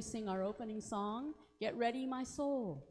sing our opening song, Get Ready, My Soul.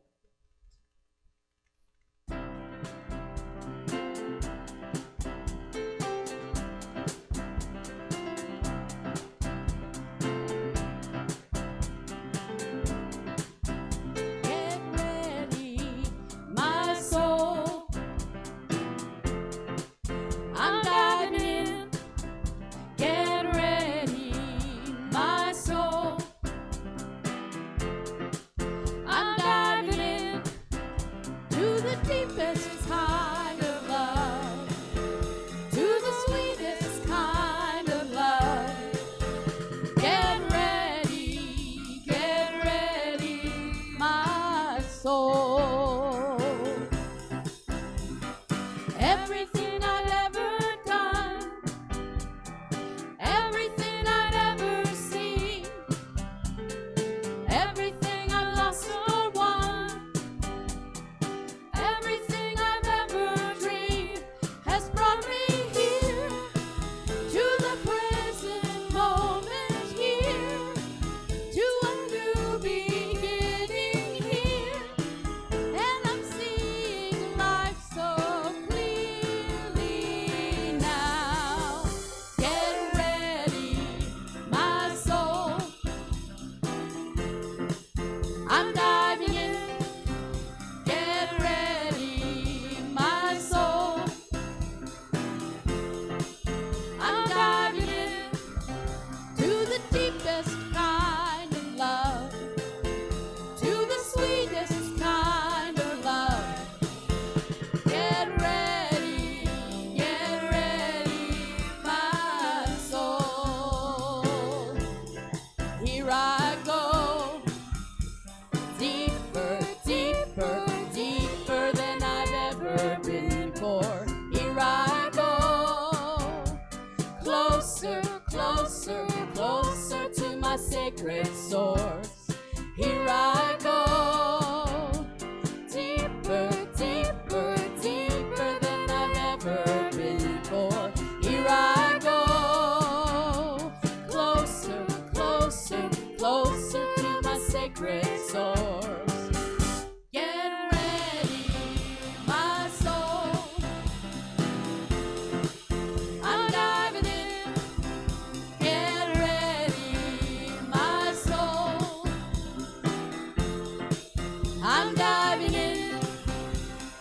Sacred source, here I go, deeper, deeper, deeper than I've ever been before. Here I go, closer, closer, closer to my sacred source. Get ready, my soul. I'm diving in. Get ready, my soul. I'm diving in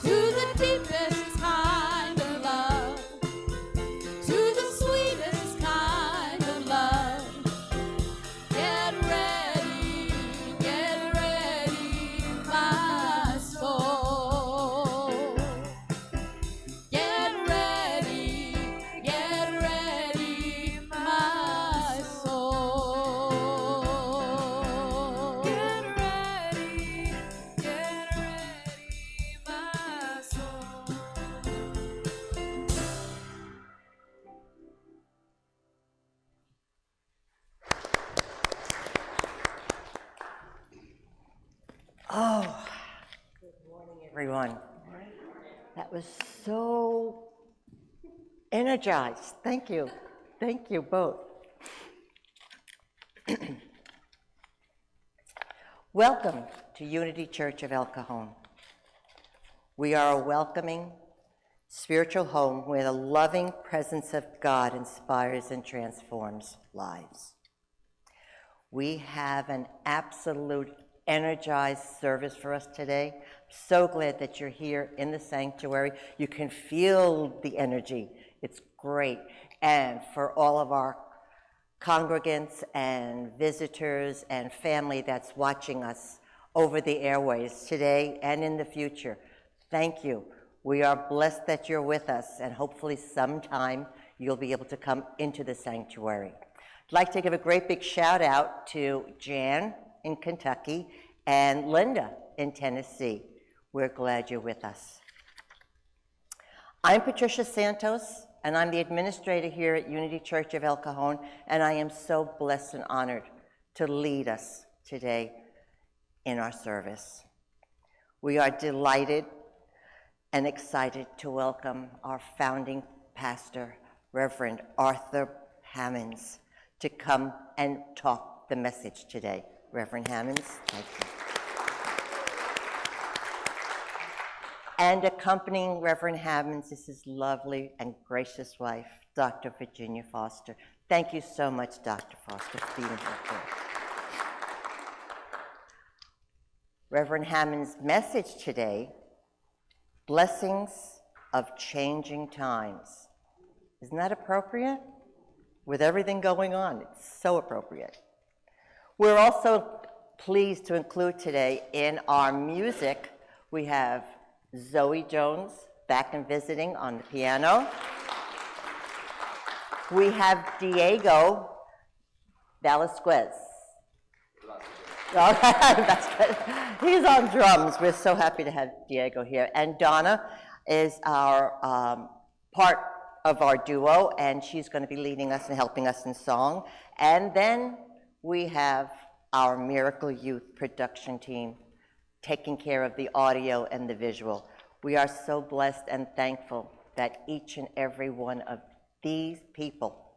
to the deepest kind of love, to the sweetest kind of love. Get ready, my soul. Get ready, my soul. Get ready, my soul. Oh, good morning, everyone. That was so energized. Thank you. Thank you both. Welcome to Unity Church of El Cajon. We are a welcoming, spiritual home where the loving presence of God inspires and transforms lives. We have an absolute energized service for us today. I'm so glad that you're here in the sanctuary. You can feel the energy. It's great. And for all of our congregants and visitors and family that's watching us over the airways today and in the future, thank you. We are blessed that you're with us, and hopefully sometime you'll be able to come into the sanctuary. I'd like to give a great big shout out to Jan in Kentucky and Linda in Tennessee. We're glad you're with us. I'm Patricia Santos, and I'm the administrator here at Unity Church of El Cajon, and I am so blessed and honored to lead us today in our service. We are delighted and excited to welcome our founding pastor, Reverend Arthur Hammonds, to come and talk the message today. Reverend Hammonds. Thank you. And accompanying Reverend Hammonds is his lovely and gracious wife, Dr. Virginia Foster. Thank you so much, Dr. Foster, for being here. Reverend Hammond's message today, Blessings of Changing Times. Isn't that appropriate? With everything going on, it's so appropriate. We're also pleased to include today in our music, we have Zoe Jones back and visiting on the piano. We have Diego Velasquez. He's on drums. We're so happy to have Diego here. And Donna is our part of our duo, and she's going to be leading us and helping us in song. And then we have our Miracle Youth production team taking care of the audio and the visual. We are so blessed and thankful that each and every one of these people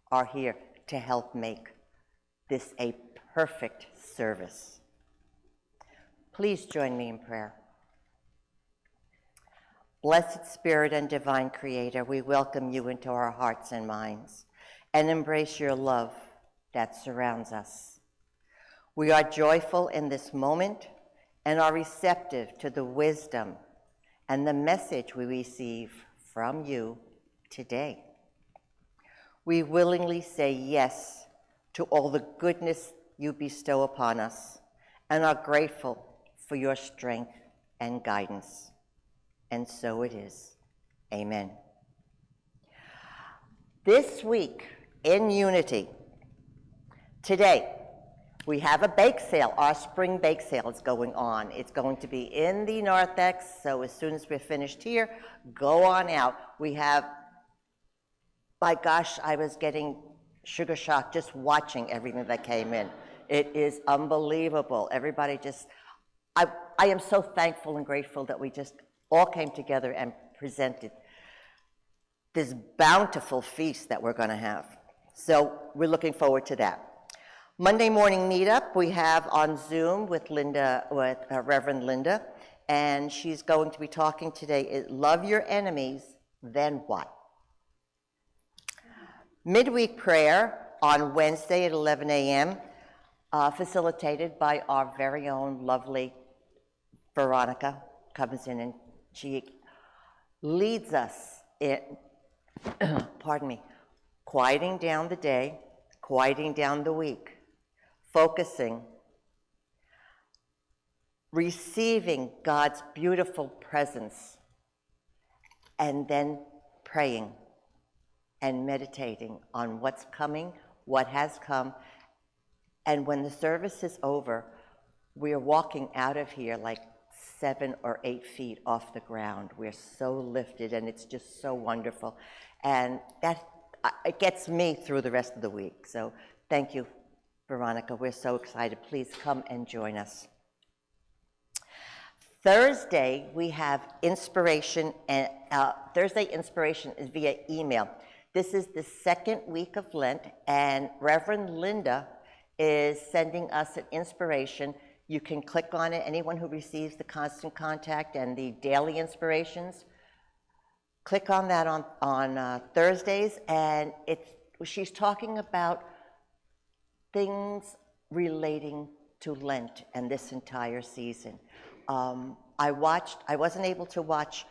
are here to help make this a perfect service. Please join me in prayer. Blessed Spirit and Divine Creator, we welcome you into our hearts and minds and embrace your love that surrounds us. We are joyful in this moment and are receptive to the wisdom and the message we receive from you today. We willingly say yes to all the goodness you bestow upon us and are grateful for your strength and guidance. And so it is. Amen. This week in Unity, today, we have a bake sale. Our spring bake sale is going on. It's going to be in the narthex, so as soon as we're finished here, go on out. We have, my gosh, I was getting sugar shock just watching everything that came in. It is unbelievable. Everybody just, I am so thankful and grateful that we just all came together and presented this bountiful feast that we're going to have. So we're looking forward to that. Monday morning meetup we have on Zoom with Linda, with Reverend Linda, and she's going to be talking today, love your enemies, then what? Midweek prayer on Wednesday at 11 a.m., facilitated by our very own lovely Veronica, comes in and she leads us in, pardon me, quieting down the day, quieting down the week, focusing, receiving God's beautiful presence, and then praying and meditating on what's coming, what has come. And when the service is over, we are walking out of here like 7 or 8 feet off the ground. We're so lifted, and it's just so wonderful. And that it gets me through the rest of the week. So thank you, Veronica. We're so excited. Please come and join us. Thursday, we have inspiration, and Thursday inspiration is via email. This is the second week of Lent, and Reverend Linda is sending us an inspiration. You can click on it. Anyone who receives the Constant Contact and the daily inspirations, click on that on Thursdays, and she's talking about things relating to Lent and this entire season. I wasn't able to watch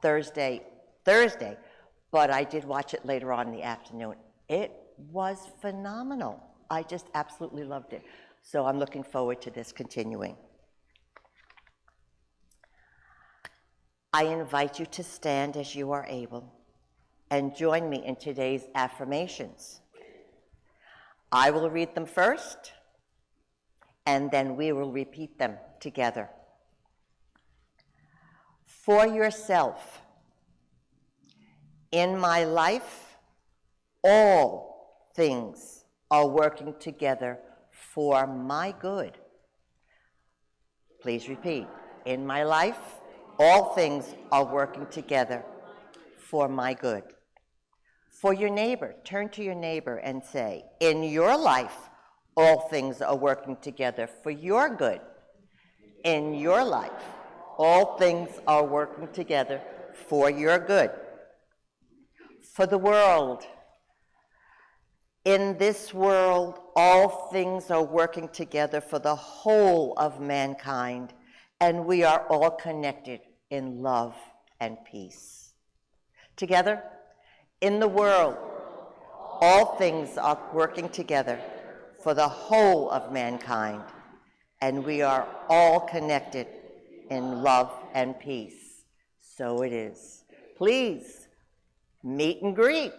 Thursday, but I did watch it later on in the afternoon. It was phenomenal. I just absolutely loved it. So I'm looking forward to this continuing. I invite you to stand as you are able and join me in today's affirmations. I will read them first, and then we will repeat them together. For yourself, in my life, all things are working together for my good. Please repeat. In my life, all things are working together for my good. For your neighbor, turn to your neighbor and say, in your life, All things are working together for your good. In your life, all things are working together for your good. For the world. In this world, all things are working together for the whole of mankind, and we are all connected in love and peace. Together, in the world, all things are working together for the whole of mankind, and we are all connected in love and peace. So it is. Please, meet and greet.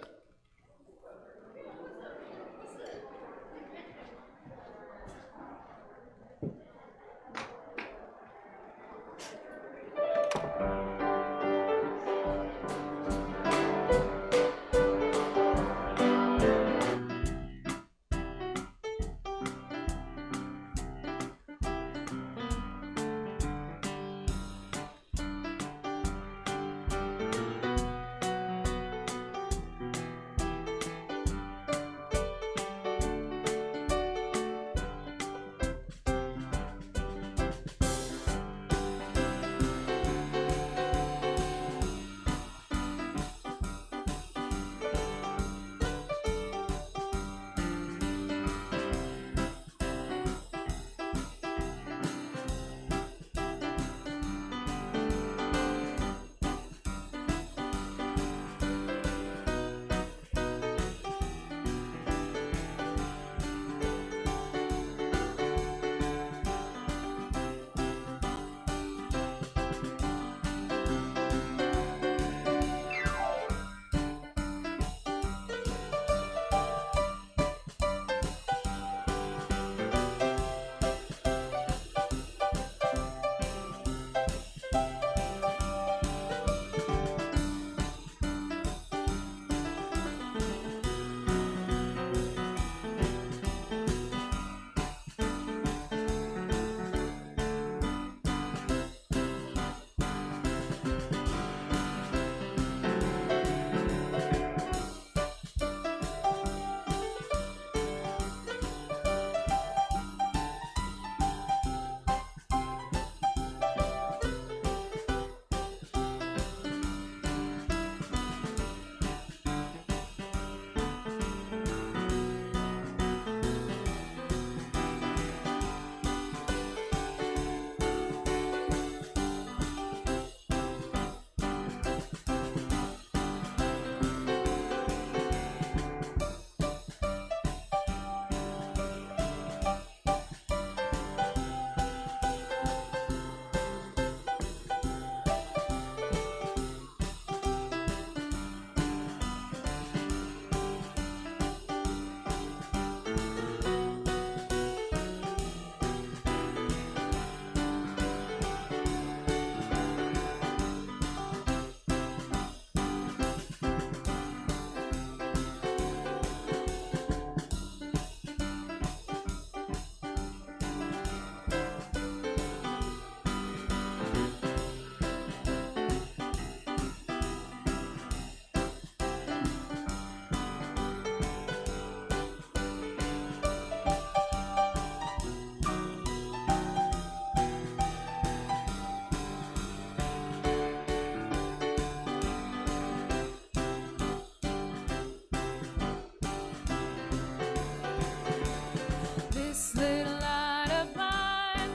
This little light of mine,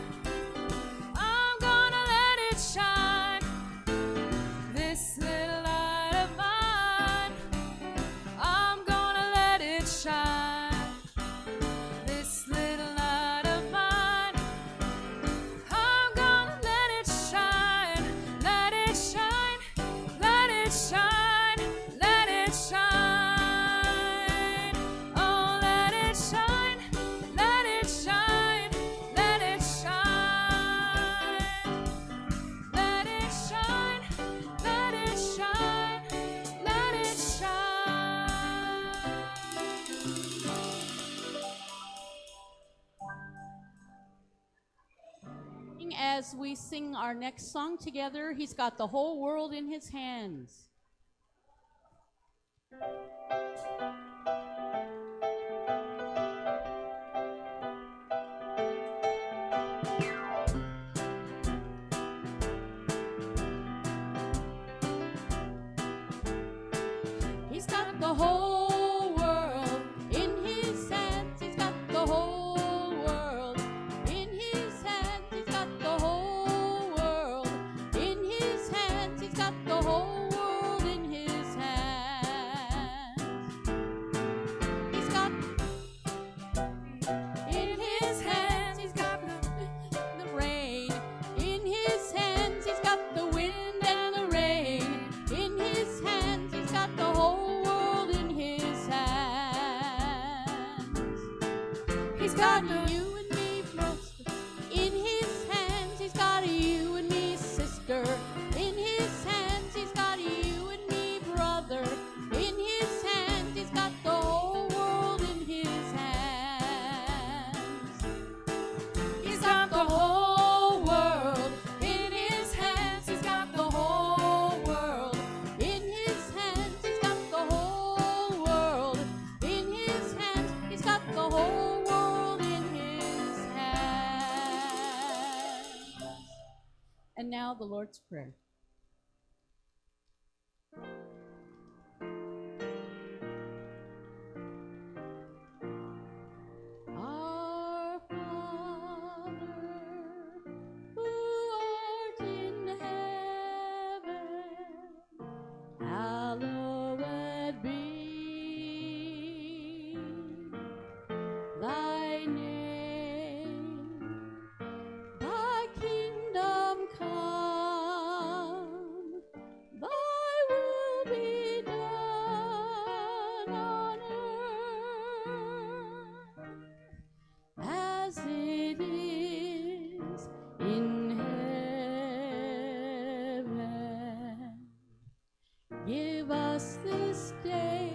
I'm gonna let it shine. This little light of mine, I'm gonna let it shine. This little light of mine, I'm gonna let it shine. Let it shine, let it shine, let it shine. Oh, let it shine, let it shine, let it shine. Let it shine, let it shine, let it shine. As we sing our next song together, he's got the whole world in his hands. got you and me, brother. In his hands, he's got you and me, sister. In his hands, he's got you and me, brother. In his hands, he's got the whole world in his hands. He's got the whole world in his hands. He's got the whole world In his hands, he's got the whole world. In his hands, he's got the whole world in his hands. And now the Lord's Prayer. Our Father, who art in heaven, hallowed be thy name. Thy kingdom come, thy will be done on earth as it is in heaven. Give us this day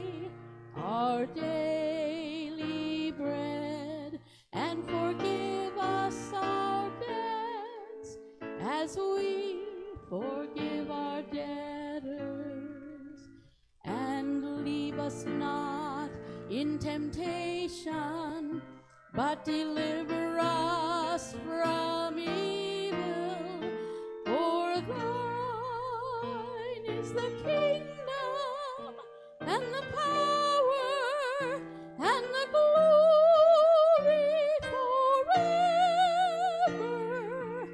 our daily bread, and forgive us our debts as we forgive our debtors. And leave us not in temptation, but deliver us from evil. For thine is the kingdom, and the power, and the glory forever. Amen.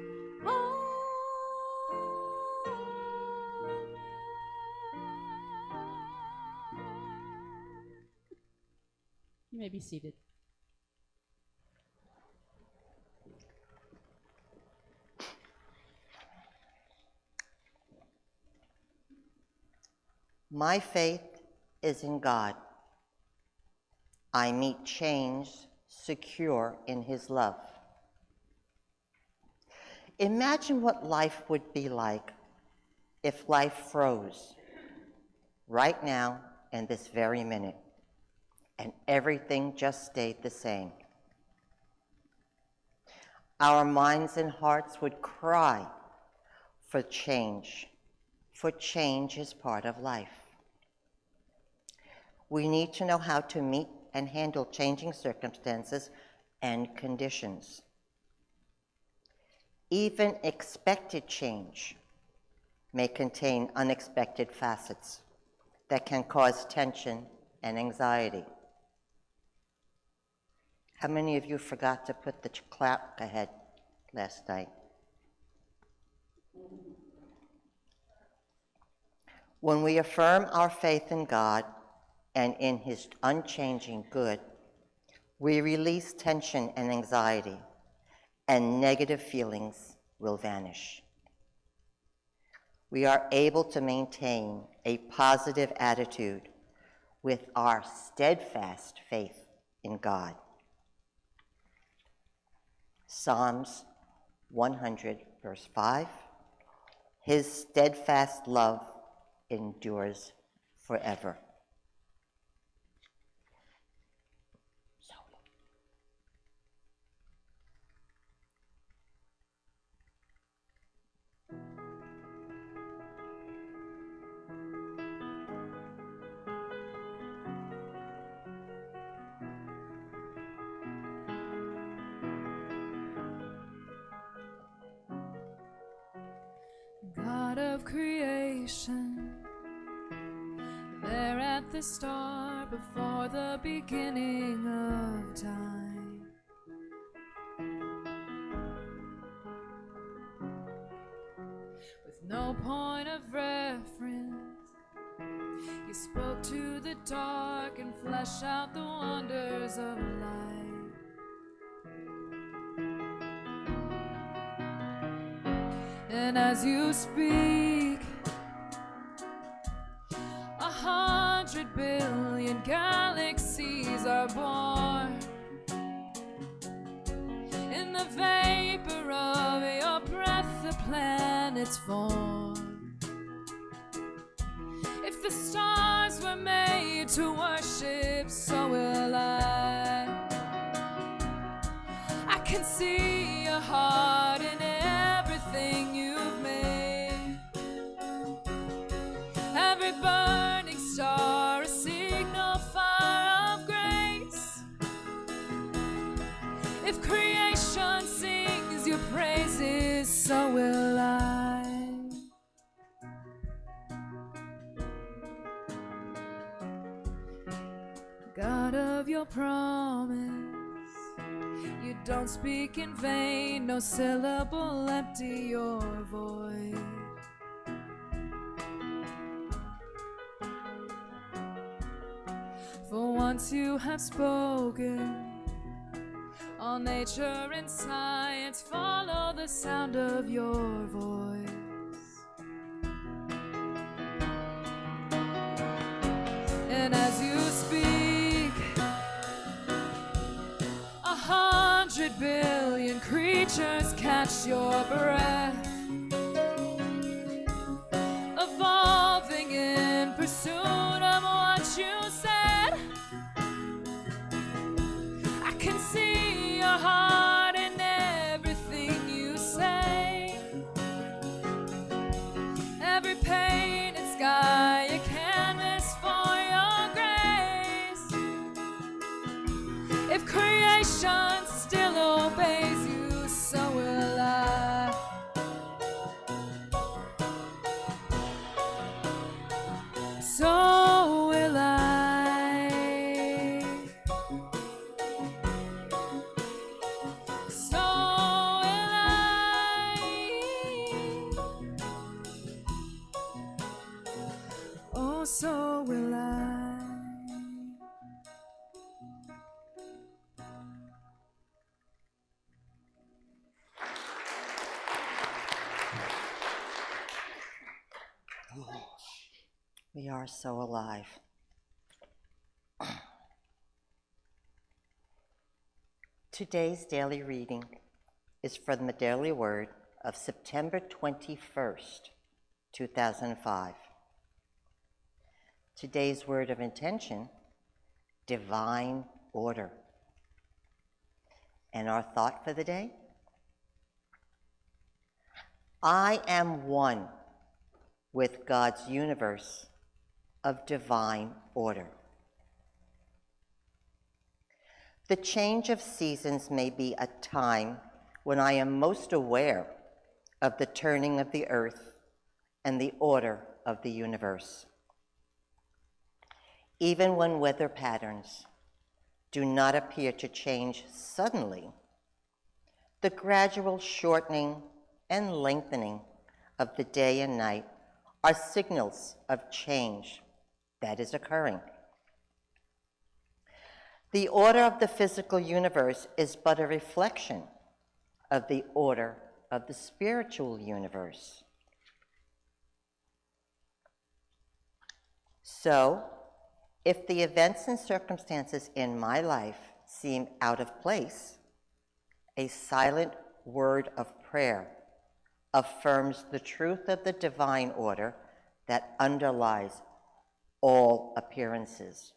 You may be seated. My faith is in God. I meet change secure in his love. Imagine what life would be like if life froze right now in this very minute and everything just stayed the same. Our minds and hearts would cry for change, for change is part of life. We need to know how to meet and handle changing circumstances and conditions. Even expected change may contain unexpected facets that can cause tension and anxiety. How many of you forgot to put the clock ahead last night? When we affirm our faith in God and in his unchanging good, we release tension and anxiety, and negative feelings will vanish. We are able to maintain a positive attitude with our steadfast faith in God. Psalms 100, verse 5, his steadfast love endures forever. God of creation, there at the start, before the beginning of time. With no point of reference, you spoke to the dark and fleshed out the wonders of life. And as you speak, 100 billion galaxies are born. its form. If the stars were made to worship, so will I. I can see your heart in everything you've made. Every burning star, a signal fire of grace. If creation sings your praises, so will I. God of your promise, you don't speak in vain, no syllable empty your void. For once you have spoken, all nature and science follow the sound of your voice. And as you speak, 100 billion creatures catch your breath, evolving in pursuit of what you said. I can see your heart in everything you say. Every painted sky, a canvas for your grace. If creation still obeys you, so will I. So will I. So will I. Oh, so will I. We are so alive. Today's daily reading is from the Daily Word of September 21st, 2005. Today's word of intention, divine order. And our thought for the day? I am one with God's universe of divine order. The change of seasons may be a time when I am most aware of the turning of the earth and the order of the universe. Even when weather patterns do not appear to change suddenly, the gradual shortening and lengthening of the day and night are signals of change that is occurring. The order of the physical universe is but a reflection of the order of the spiritual universe. So, if the events and circumstances in my life seem out of place, a silent word of prayer affirms the truth of the divine order that underlies all appearances.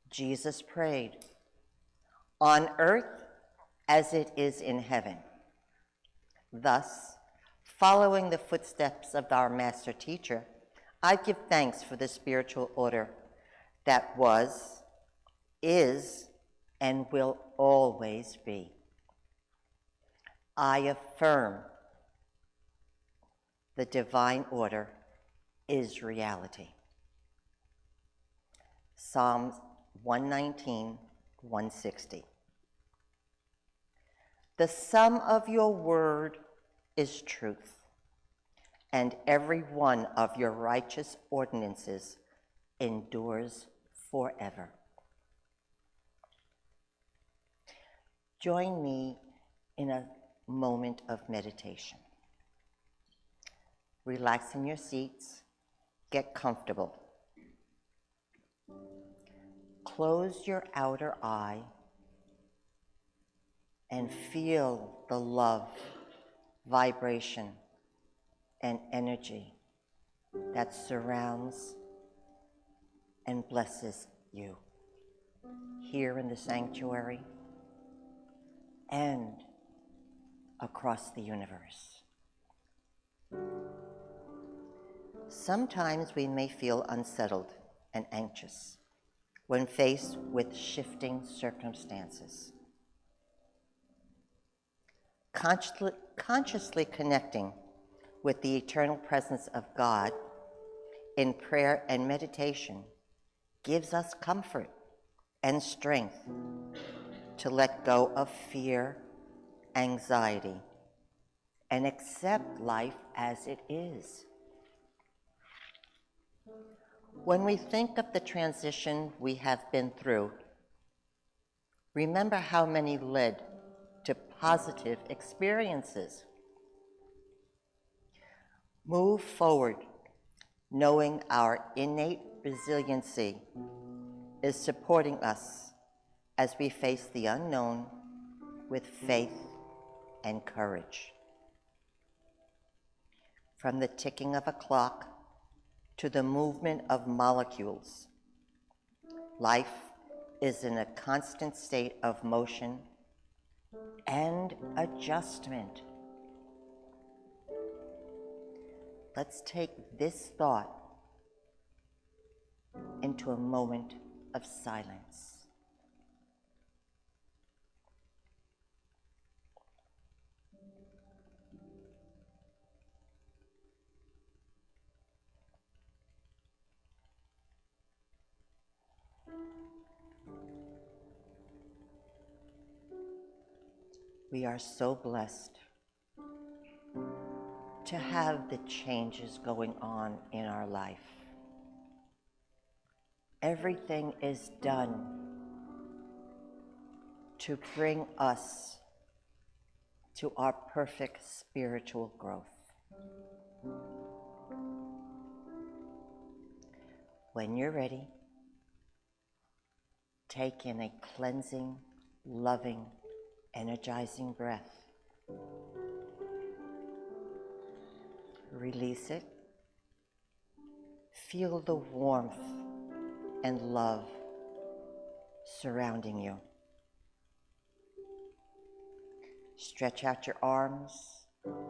Jesus prayed, "On earth as it is in heaven." Thus, following the footsteps of our master teacher, I give thanks for the spiritual order that was, is, and will always be. I affirm the divine order is reality. Psalms 119, 160. The sum of your word is truth, and every one of your righteous ordinances endures forever. Join me in a moment of meditation. Relax in your seats, get comfortable. Close your outer eye and feel the love vibration and energy that surrounds and blesses you here in the sanctuary and across the universe. Sometimes we may feel unsettled and anxious when faced with shifting circumstances. Consciously connecting with the eternal presence of God in prayer and meditation gives us comfort and strength to let go of fear, anxiety, and accept life as it is. When we think of the transition we have been through, remember how many led to positive experiences. Move forward knowing our innate resiliency is supporting us as we face the unknown with faith and courage. From the ticking of a clock to the movement of molecules, life is in a constant state of motion and adjustment. Let's take this thought into a moment of silence. We are so blessed to have the changes going on in our life. Everything is done to bring us to our perfect spiritual growth. When you're ready, take in a cleansing, loving, energizing breath. Release it. Feel the warmth and love surrounding you. Stretch out your arms,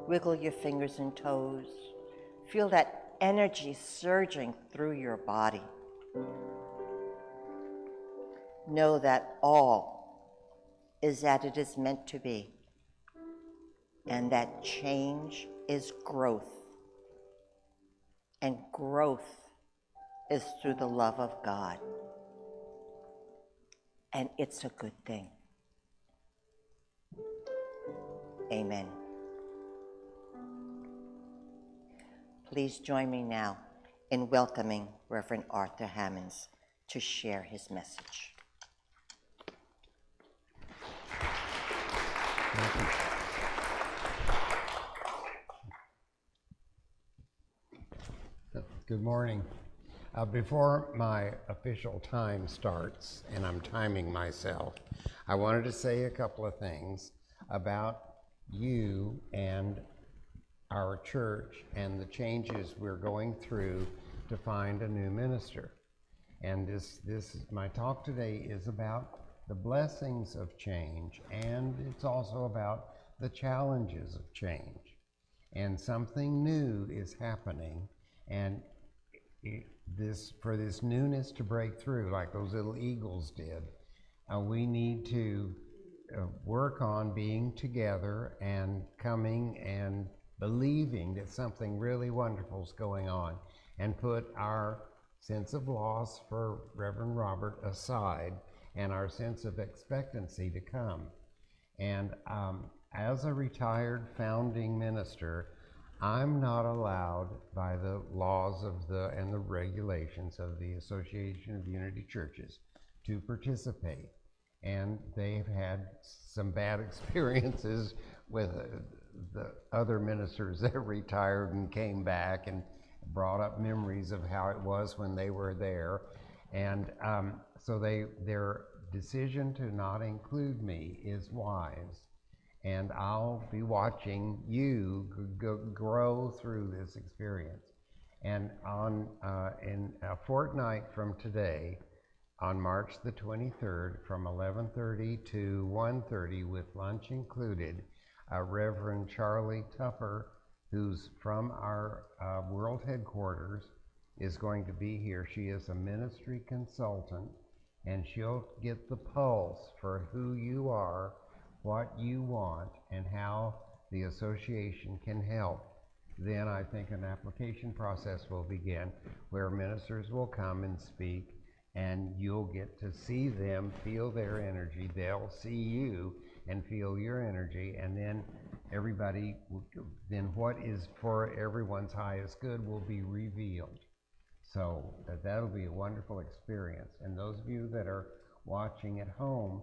wiggle your fingers and toes. Feel that energy surging through your body. Know that all is that it is meant to be, and that change is growth, and growth is through the love of God, and it's a good thing. Amen. Please join me now in welcoming Reverend Arthur Hammonds to share his message. Good morning. Before my official time starts, and I'm timing myself, I wanted to say a couple of things about you and our church and the changes we're going through to find a new minister. And my talk today is about the blessings of change, and it's also about the challenges of change. And something new is happening, and for this newness to break through, like those little eagles did, we need to work on being together and coming and believing that something really wonderful is going on, and put our sense of loss for Reverend Robert aside and our sense of expectancy to come. And as a retired founding minister, I'm not allowed by the laws and the regulations of the Association of Unity Churches to participate. And they've had some bad experiences with the other ministers that retired and came back and brought up memories of how it was when they were there. And so their decision to not include me is wise. and I'll be watching you grow through this experience. And in a fortnight from today, on March the 23rd, from 11:30 to 1:30, with lunch included, Reverend Charlie Tupper, who's from our world headquarters, is going to be here. She is a ministry consultant, and she'll get the pulse for who you are, what you want, and how the association can help. Then I think an application process will begin where ministers will come and speak, and you'll get to see them, feel their energy. They'll see you and feel your energy, and then everybody, then what is for everyone's highest good will be revealed. So that'll be a wonderful experience. And those of you that are watching at home,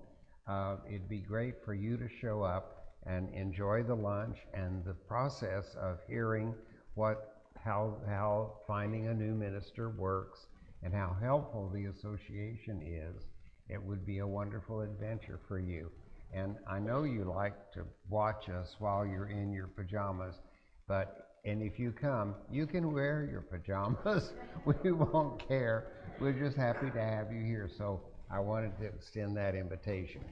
it'd be great for you to show up and enjoy the lunch and the process of hearing how finding a new minister works and how helpful the association is. It would be a wonderful adventure for you. And I know you like to watch us while you're in your pajamas, and if you come, you can wear your pajamas. We won't care. We're just happy to have you here. So I wanted to extend that invitation.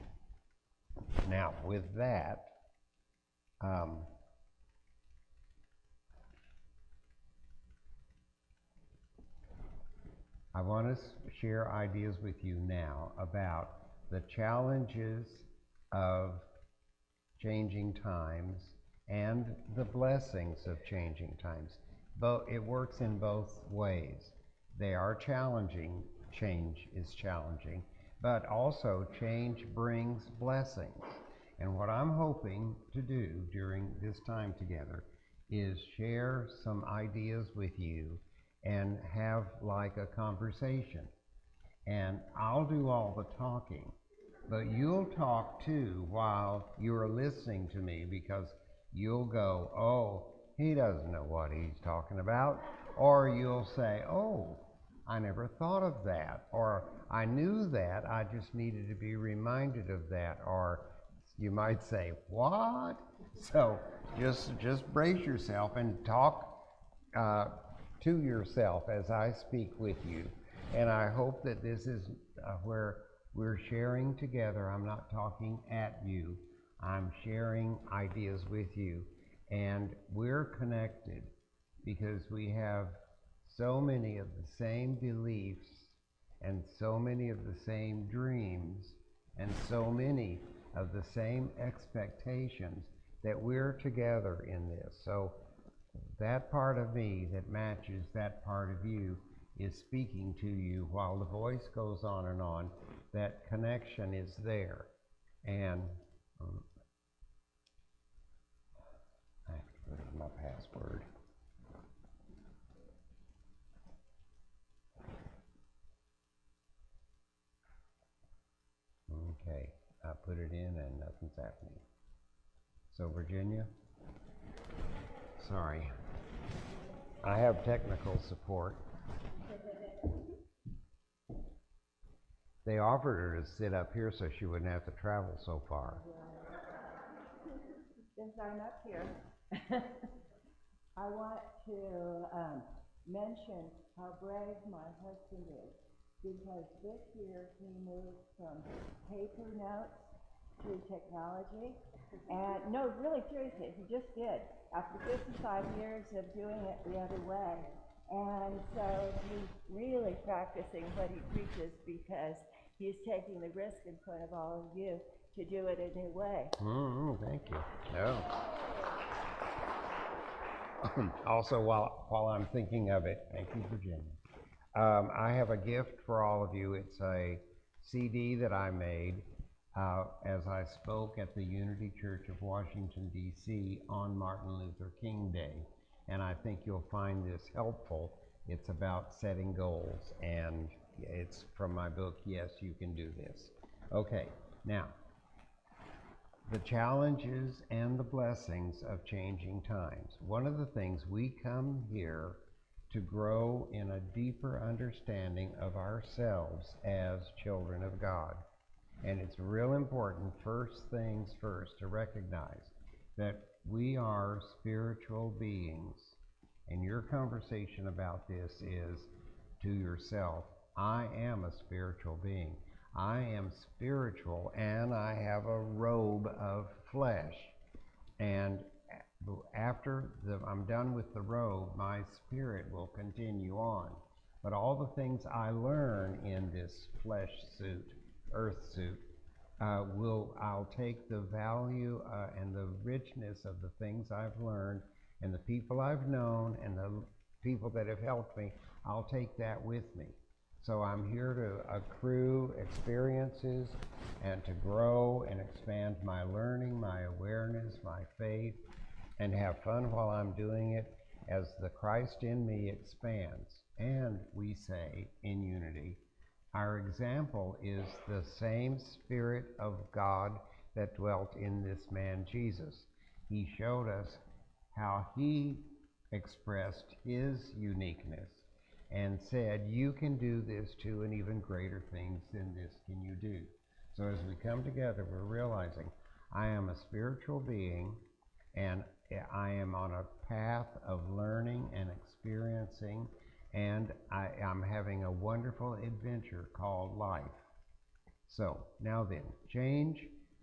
Now, with that, I want to share ideas with you now about the challenges of changing times and the blessings of changing times. It works in both ways. They are challenging. Change is challenging, but also change brings blessings. And what I'm hoping to do during this time together is share some ideas with you and have like a conversation. And I'll do all the talking, but you'll talk too while you're listening to me, because you'll go, oh, he doesn't know what he's talking about. Or you'll say, oh, I never thought of that. Or I knew that, I just needed to be reminded of that. Or you might say, what? So just brace yourself and talk to yourself as I speak with you. And I hope that this is where we're sharing together. I'm not talking at you. I'm sharing ideas with you. And we're connected because we have so many of the same beliefs and so many of the same dreams and so many of the same expectations that we're together in this. So that part of me that matches that part of you is speaking to you while the voice goes on and on. That connection is there. And I have to put in my password. Okay, I put it in and nothing's happening. So Virginia, sorry. I have technical support. They offered her to sit up here so she wouldn't have to travel so far. Since I'm up here, I want to mention how brave my husband is, because this year he moved from paper notes to technology. And no, really seriously, he just did, after 55 years of doing it the other way. And so he's really practicing what he preaches, because he's taking the risk in front of all of you to do it a new way. Thank you. Also, while I'm thinking of it, thank you, Virginia. I have a gift for all of you. It's a CD that I made as I spoke at the Unity Church of Washington, D.C. on Martin Luther King Day. And I think you'll find this helpful. It's about setting goals, and it's from my book, Yes, You Can Do This. Okay, now, the challenges and the blessings of changing times. One of the things we come here to grow in a deeper understanding of ourselves as children of God. And it's real important, first things first, to recognize that we are spiritual beings. And your conversation about this is to yourself, I am a spiritual being. I am spiritual and I have a robe of flesh. And after I'm done with the robe, my spirit will continue on. But all the things I learn in this flesh suit, earth suit, I'll take the value and the richness of the things I've learned and the people I've known and the people that have helped me, I'll take that with me. So I'm here to accrue experiences and to grow and expand my learning, my awareness, my faith, and have fun while I'm doing it as the Christ in me expands. And we say in unity, our example is the same Spirit of God that dwelt in this man Jesus. He showed us how he expressed his uniqueness and said, you can do this too, and even greater things than this can you do. So as we come together, we're realizing I am a spiritual being, and I am on a path of learning and experiencing, and I'm having a wonderful adventure called life. So now then, change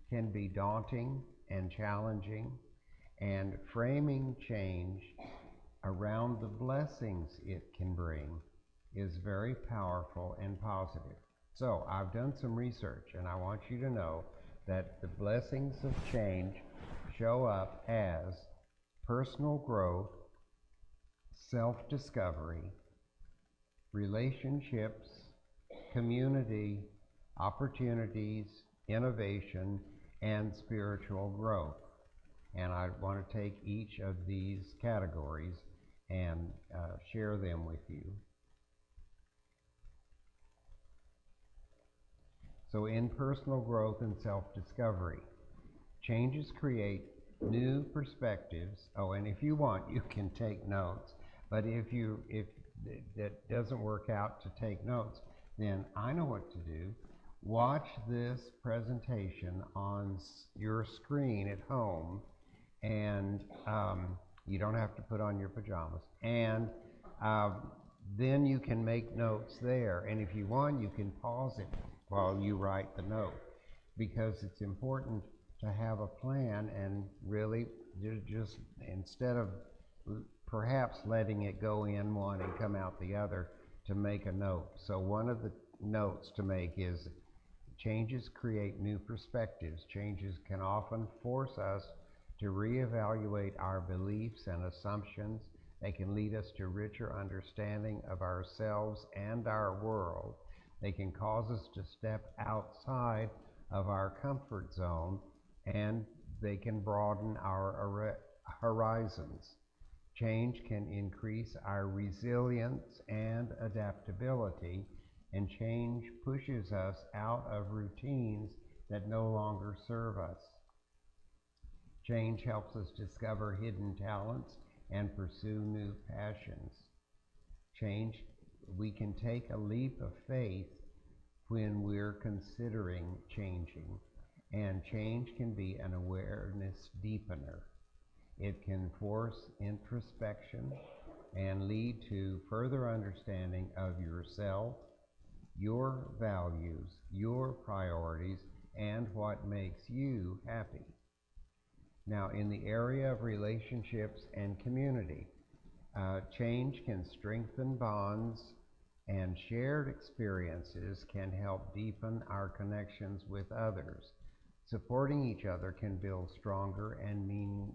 can be daunting and challenging, and framing change around the blessings it can bring is very powerful and positive. So I've done some research, and I want you to know that the blessings of change show up as personal growth, self-discovery, relationships, community, opportunities, innovation, and spiritual growth. And I want to take each of these categories and share them with you. So in personal growth and self-discovery, changes create new perspectives. Oh, and if you want, you can take notes. But if that doesn't work out to take notes, then I know what to do. Watch this presentation on your screen at home, and you don't have to put on your pajamas. And then you can make notes there. And if you want, you can pause it while you write the note, because it's important to have a plan and really just, instead of perhaps letting it go in one and come out the other, to make a note. So one of the notes to make is changes create new perspectives. Changes can often force us to reevaluate our beliefs and assumptions. They can lead us to richer understanding of ourselves and our world. They can cause us to step outside of our comfort zone, and they can broaden our horizons. Change can increase our resilience and adaptability, and change pushes us out of routines that no longer serve us. Change helps us discover hidden talents and pursue new passions. We can take a leap of faith when we're considering changing, and change can be an awareness deepener. It can force introspection and lead to further understanding of yourself, your values, your priorities, and what makes you happy. Now, in the area of relationships and community, change can strengthen bonds, and shared experiences can help deepen our connections with others. Supporting each other can build stronger and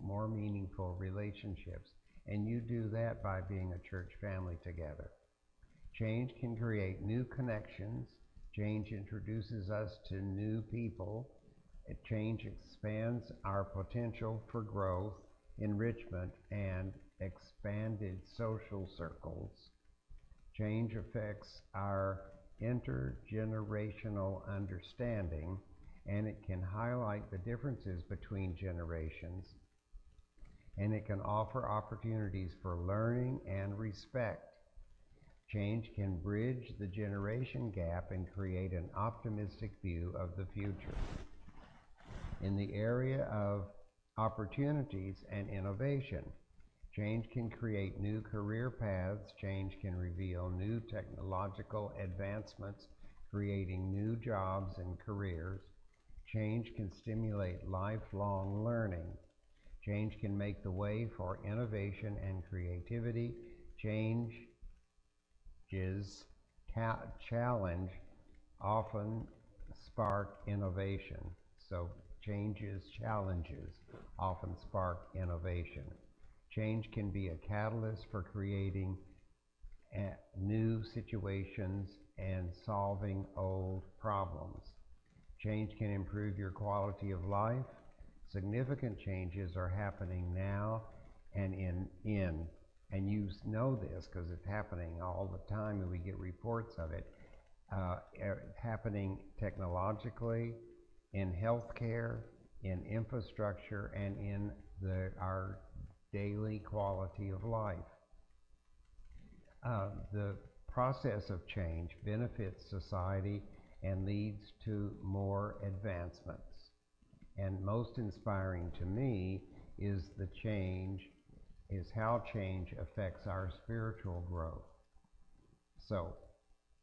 more meaningful relationships, and you do that by being a church family together. Change can create new connections. Change introduces us to new people. Change expands our potential for growth, enrichment, and expanded social circles. Change affects our intergenerational understanding, and it can highlight the differences between generations, and it can offer opportunities for learning and respect. Change can bridge the generation gap and create an optimistic view of the future. In the area of opportunities and innovation, change can create new career paths. Change can reveal new technological advancements, creating new jobs and careers. Change can stimulate lifelong learning. Change can make the way for innovation and creativity. Challenge often spark innovation. So challenges often spark innovation. Change can be a catalyst for creating new situations and solving old problems. Change can improve your quality of life. Significant changes are happening now and and you know this because it's happening all the time and we get reports of it, happening technologically, in healthcare, in infrastructure, and in our daily quality of life. The process of change benefits society and leads to more advancements. And most inspiring to me is how change affects our spiritual growth. So,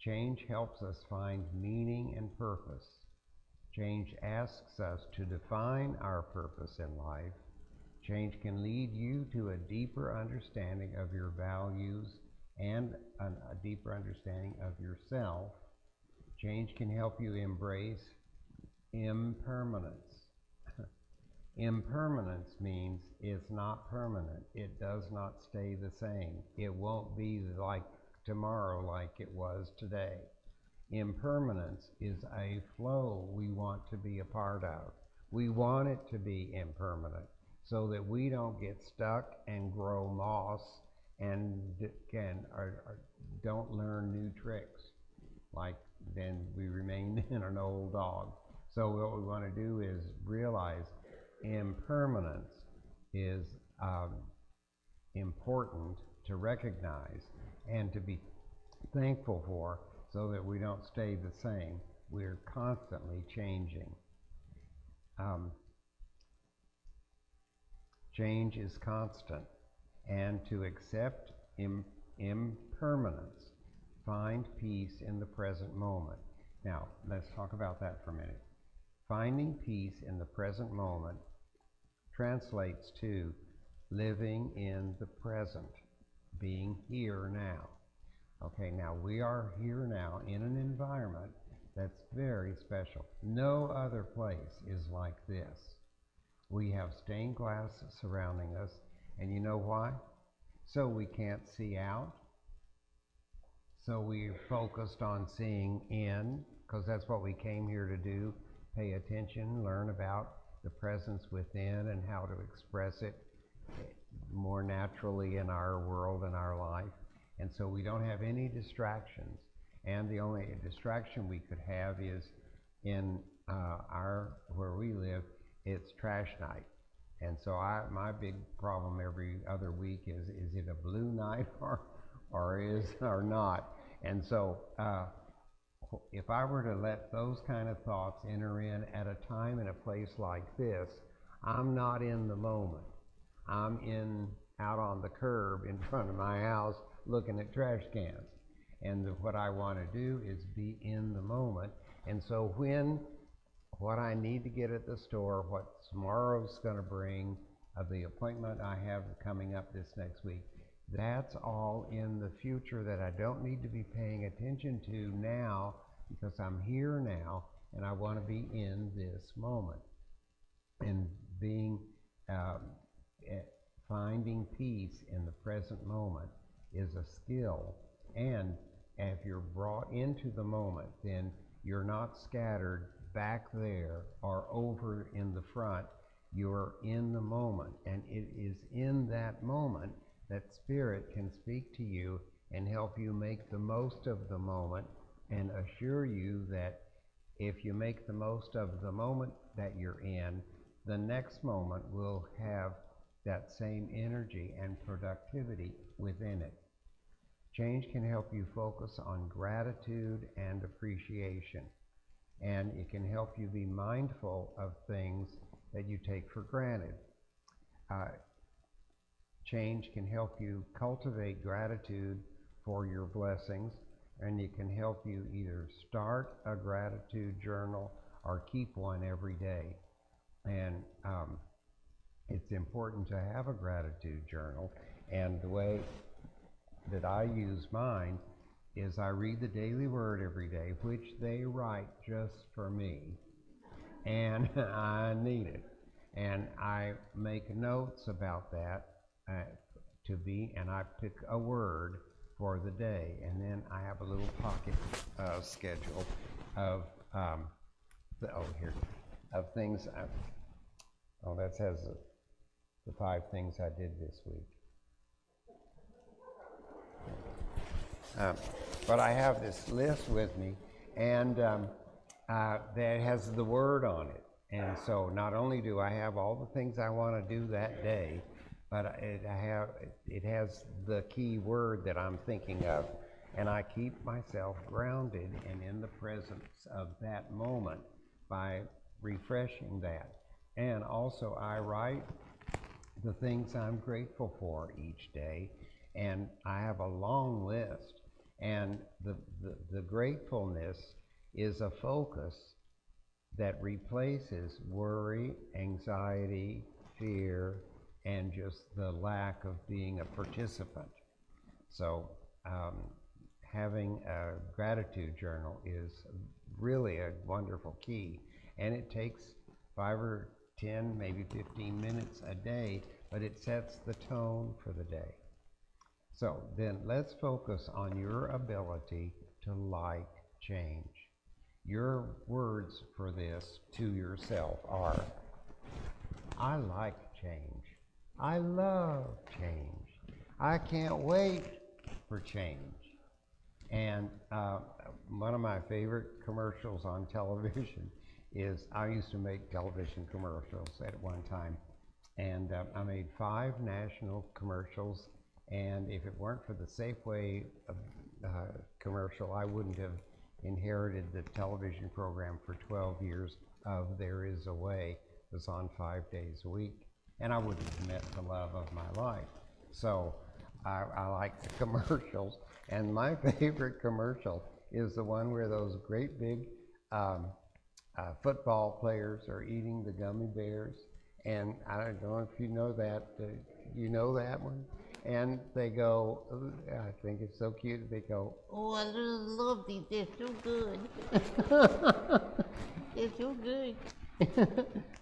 change helps us find meaning and purpose. Change asks us to define our purpose in life. Change can lead you to a deeper understanding of your values and a deeper understanding of yourself. Change can help you embrace impermanence. Impermanence means it's not permanent. It does not stay the same. It won't be like tomorrow like it was today. Impermanence is a flow we want to be a part of. We want it to be impermanent so that we don't get stuck and grow moss and don't learn new tricks. Like then we remain in an old dog. So what we want to do is realize impermanence is important to recognize and to be thankful for so that we don't stay the same. We're constantly changing. Change is constant, and to accept impermanence, find peace in the present moment. Now, let's talk about that for a minute. Finding peace in the present moment translates to living in the present, being here now. Okay, now we are here now in an environment that's very special. No other place is like this. We have stained glass surrounding us, and you know why? So we can't see out. So we're focused on seeing in, because that's what we came here to do, pay attention, learn about the presence within and how to express it more naturally in our world and our life. And so we don't have any distractions. And the only distraction we could have is in where we live, it's trash night. And so my big problem every other week is it a blue night or not? And so if I were to let those kind of thoughts enter in at a time and a place like this, I'm not in the moment. I'm out on the curb in front of my house looking at trash cans. And what I want to do is be in the moment. And so what I need to get at the store, what tomorrow's going to bring, the appointment I have coming up this next week, that's all in the future that I don't need to be paying attention to now because I'm here now and I want to be in this moment. And finding peace in the present moment is a skill. And if you're brought into the moment, then you're not scattered back there or over in the front. You're in the moment, and it is in that moment that Spirit can speak to you and help you make the most of the moment and assure you that if you make the most of the moment that you're in, the next moment will have that same energy and productivity within it. Change can help you focus on gratitude and appreciation, and it can help you be mindful of things that you take for granted. Change can help you cultivate gratitude for your blessings, and it can help you either start a gratitude journal or keep one every day. And it's important to have a gratitude journal, and the way that I use mine is I read the Daily Word every day, which they write just for me, and I need it. And I make notes about that and I pick a word for the day, and then I have a little pocket schedule of things. That says the 5 things I did this week. But I have this list with me, and that has the word on it. And so not only do I have all the things I want to do that day, but it has the key word that I'm thinking of, and I keep myself grounded and in the presence of that moment by refreshing that. And also I write the things I'm grateful for each day, and I have a long list. And the gratefulness is a focus that replaces worry, anxiety, fear, and just the lack of being a participant. So having a gratitude journal is really a wonderful key, and it takes 5 or 10, maybe 15 minutes a day, but it sets the tone for the day. So then let's focus on your ability to like change. Your words for this to yourself are, I like change. I love change. I can't wait for change. And one of my favorite commercials on television is, I used to make television commercials at one time, and I made 5 national commercials, and if it weren't for the Safeway commercial, I wouldn't have inherited the television program for 12 years of There Is a Way. It was on 5 days a week, and I wouldn't have met the love of my life. So I like the commercials, and my favorite commercial is the one where those great big football players are eating the gummy bears, and I don't know if you know that, you know that one? And they go, I think it's so cute, they go, Oh, I love these. They're so good. They're so good.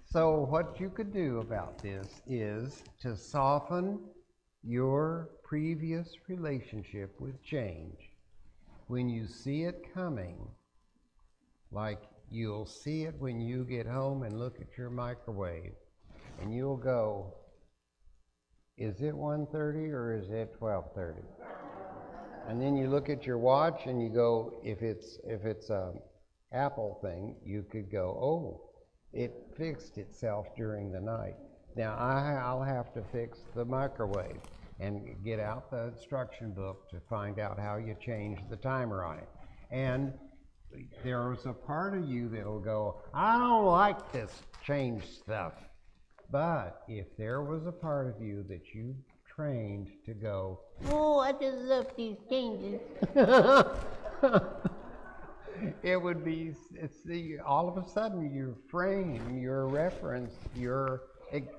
So what you could do about this is to soften your previous relationship with change. When you see it coming, like you'll see it when you get home and look at your microwave, and you'll go, is it 1:30 or is it 12:30? And then you look at your watch and you go, if it's a Apple thing, you could go, oh, it fixed itself during the night. Now I'll have to fix the microwave and get out the instruction book to find out how you change the timer on it. And there's a part of you that'll go, I don't like this change stuff. But if there was a part of you that you trained to go, Oh, I just love these changes. it would be, all of a sudden your frame, your reference, your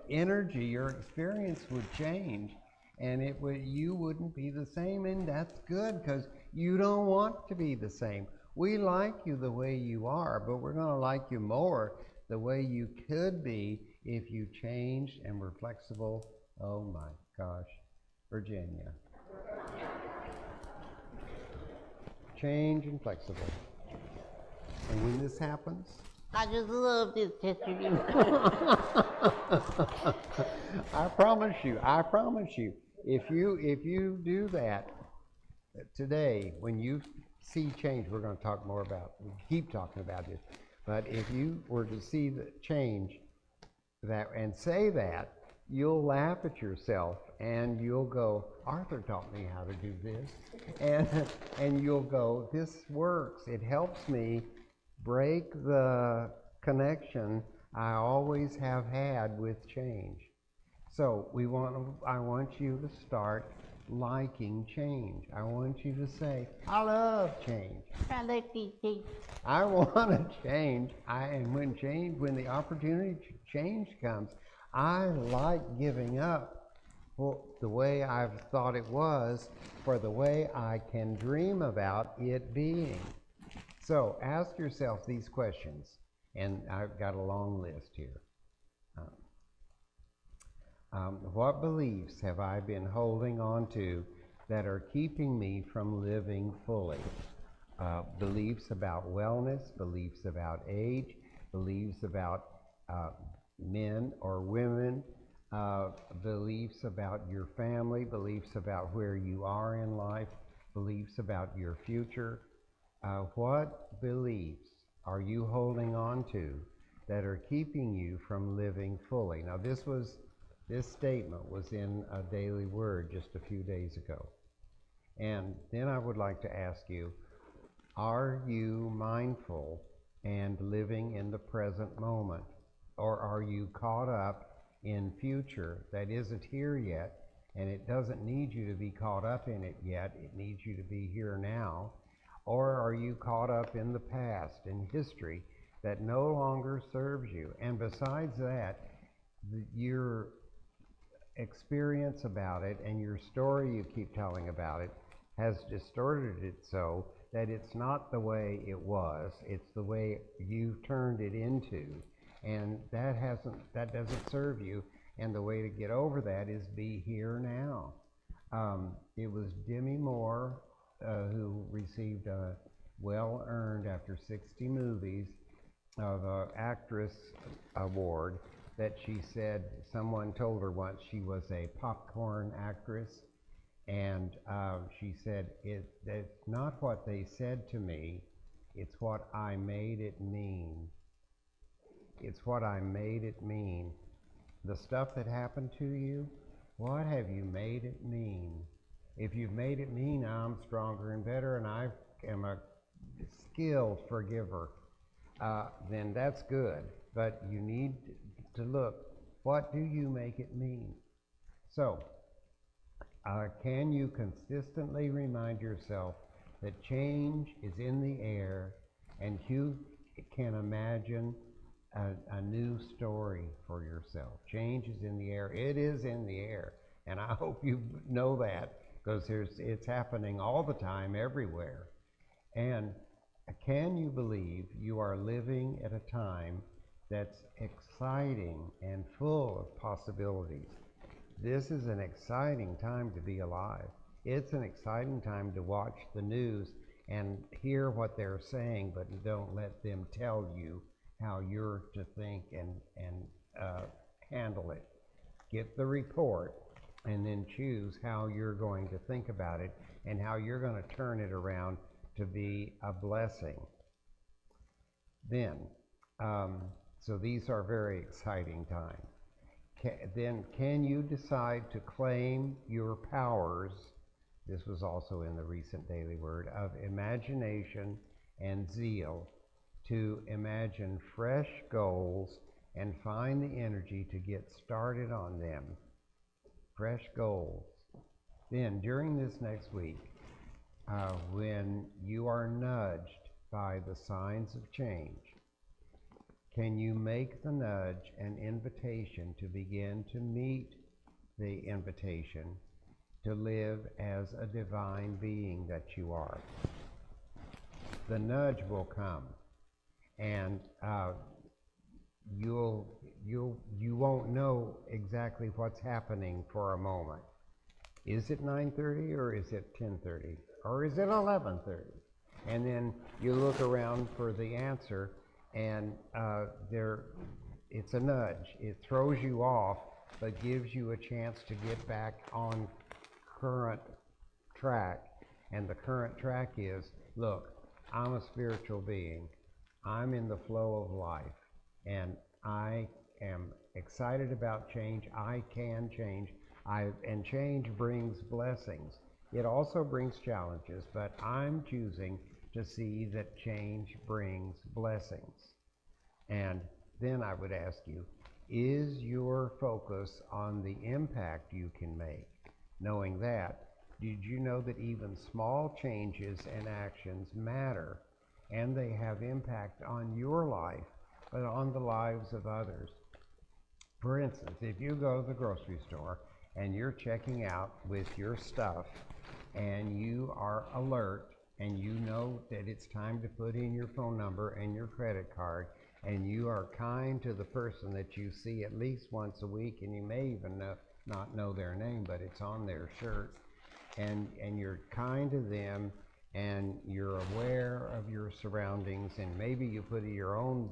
energy, your experience would change, and you wouldn't be the same, and that's good, because you don't want to be the same. We like you the way you are, but we're going to like you more the way you could be if you changed and were flexible. Oh my gosh, Virginia. Change and flexible. And when this happens, I just love this history. I promise you, if you do that today, when you see change, we're going to talk more about, we keep talking about this, but if you were to see the change that and say that, you'll laugh at yourself and you'll go, Arthur taught me how to do this. And you'll go, this works. It helps me break the connection I always have had with change. So I want you to start liking change. I want you to say, I love change. I like these things. I want to change. And when the opportunity to change comes, I like giving up the way I've thought it was for the way I can dream about it being. So ask yourself these questions, and I've got a long list here. What beliefs have I been holding on to that are keeping me from living fully? Beliefs about wellness, beliefs about age, beliefs about men or women, beliefs about your family, beliefs about where you are in life, beliefs about your future. What beliefs are you holding on to that are keeping you from living fully? Now, this statement was in a daily word just a few days ago. And then I would like to ask you, are you mindful and living in the present moment? Or are you caught up in future that isn't here yet, and it doesn't need you to be caught up in it yet, it needs you to be here now? Or are you caught up in the past, in history, that no longer serves you? And besides that, your experience about it and your story you keep telling about it has distorted it so that it's not the way it was, it's the way you've turned it into, and that doesn't serve you. And the way to get over that is be here now. It was Demi Moore who received a well-earned, after 60 movies, of an actress award, that she said someone told her once she was a popcorn actress, and she said, it's not what they said to me, it's what I made it mean. It's what I made it mean. The stuff that happened to you, what have you made it mean? If you've made it mean I'm stronger and better and I am a skilled forgiver, then that's good. But you need to look, what do you make it mean? So, can you consistently remind yourself that change is in the air and you can imagine a new story for yourself? Change is in the air. It is in the air. And I hope you know that, because it's happening all the time, everywhere. And can you believe you are living at a time that's exciting and full of possibilities? This is an exciting time to be alive. It's an exciting time to watch the news and hear what they're saying, but don't let them tell you how you're to think and handle it. Get the report and then choose how you're going to think about it and how you're going to turn it around to be a blessing. Then, so these are very exciting times. Then can you decide to claim your powers? This was also in the recent daily word, of imagination and zeal, to imagine fresh goals and find the energy to get started on them. Fresh goals. Then during this next week, when you are nudged by the signs of change, can you make the nudge an invitation to begin to meet the invitation to live as a divine being that you are? The nudge will come, and you won't know exactly what's happening for a moment. Is it 9:30 or is it 10:30 or is it 11:30? And then you look around for the answer, and it's a nudge. It throws you off, but gives you a chance to get back on current track. And the current track is, look, I'm a spiritual being. I'm in the flow of life, and I am excited about change. I can change. And change brings blessings. It also brings challenges, but I'm choosing to see that change brings blessings. And then I would ask you, is your focus on the impact you can make? Knowing that, did you know that even small changes and actions matter, and they have impact on your life, but on the lives of others? For instance, if you go to the grocery store and you're checking out with your stuff and you are alert and you know that it's time to put in your phone number and your credit card, and you are kind to the person that you see at least once a week, and you may even not know their name, but it's on their shirt, and you're kind to them, and you're aware of your surroundings, and maybe you put your own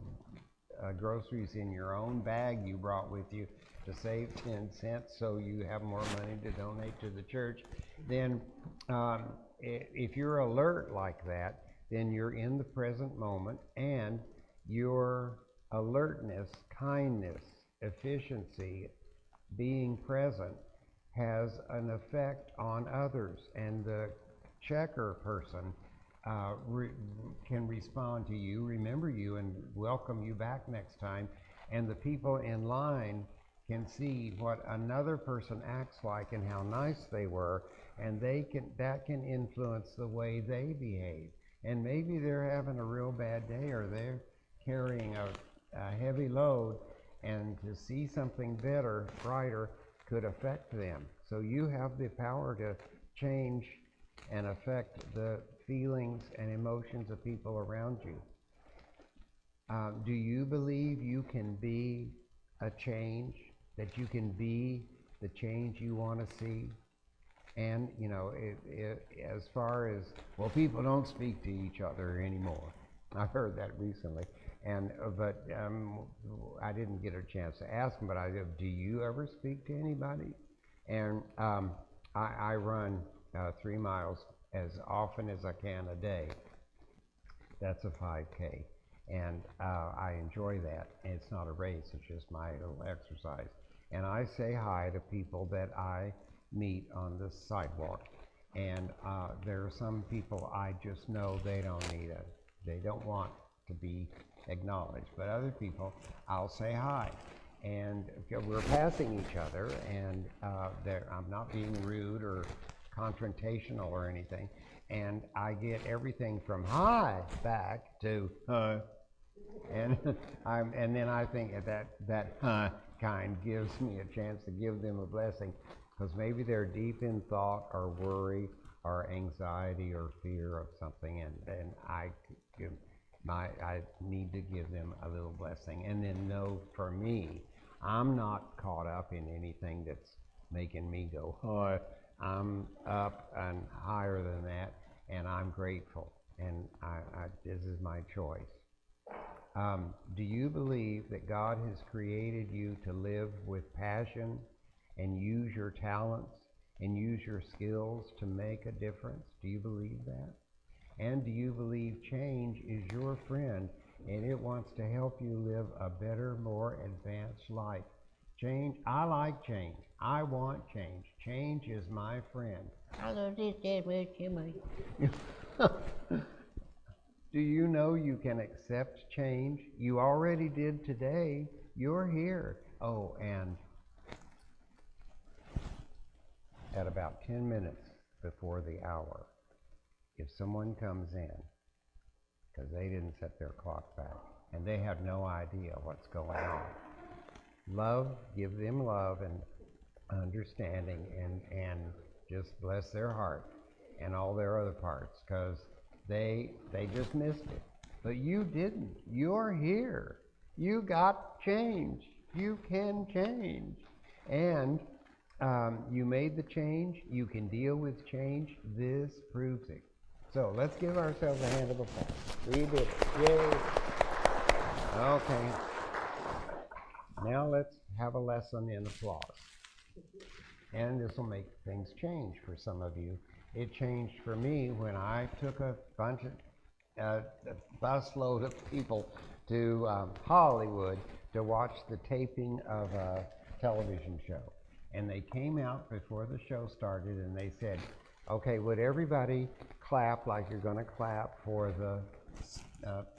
groceries in your own bag you brought with you to save 10 cents so you have more money to donate to the church, then if you're alert like that, then you're in the present moment, and your alertness, kindness, efficiency, being present has an effect on others, and the checker person can respond to you, remember you, and welcome you back next time, and the people in line can see what another person acts like and how nice they were, and that can influence the way they behave. And maybe they're having a real bad day, or they're carrying a heavy load, and to see something better, brighter, could affect them. So you have the power to change and affect the feelings and emotions of people around you. Do you believe you can be a change, that you can be the change you want to see? And, you know, as far as, well, people don't speak to each other anymore. I've heard that recently. But I didn't get a chance to ask him, but I said, do you ever speak to anybody? And I run 3 miles as often as I can a day. That's a 5K. And I enjoy that. And it's not a race, it's just my little exercise. And I say hi to people that I meet on the sidewalk. And there are some people I just know they don't want to be acknowledged. But other people, I'll say hi. And we're passing each other, and I'm not being rude or confrontational or anything. And I get everything from hi back to hi. And then I think that huh kind gives me a chance to give them a blessing, because maybe they're deep in thought or worry or anxiety or fear of something, and then I need to give them a little blessing. And then know, for me, I'm not caught up in anything that's making me go, hi. I'm up and higher than that, and I'm grateful, and this is my choice. Do you believe that God has created you to live with passion and use your talents and use your skills to make a difference? Do you believe that? And do you believe change is your friend and it wants to help you live a better, more advanced life? Change, I like change. I want change. Change is my friend. Do you know you can accept change? You already did today. You're here. Oh, and at about 10 minutes before the hour, if someone comes in, because they didn't set their clock back, and they have no idea what's going on, give them love and understanding, and just bless their heart and all their other parts, because they just missed it. But you didn't. You're here. You got change. You can change. And you made the change. You can deal with change. This proves it. So let's give ourselves a hand of applause. We did it. Yay. Okay. Now let's have a lesson in applause. And this will make things change for some of you. It changed for me when I took a bunch of a busload of people to Hollywood to watch the taping of a television show. And they came out before the show started and they said, okay, would everybody clap like you're going to clap for the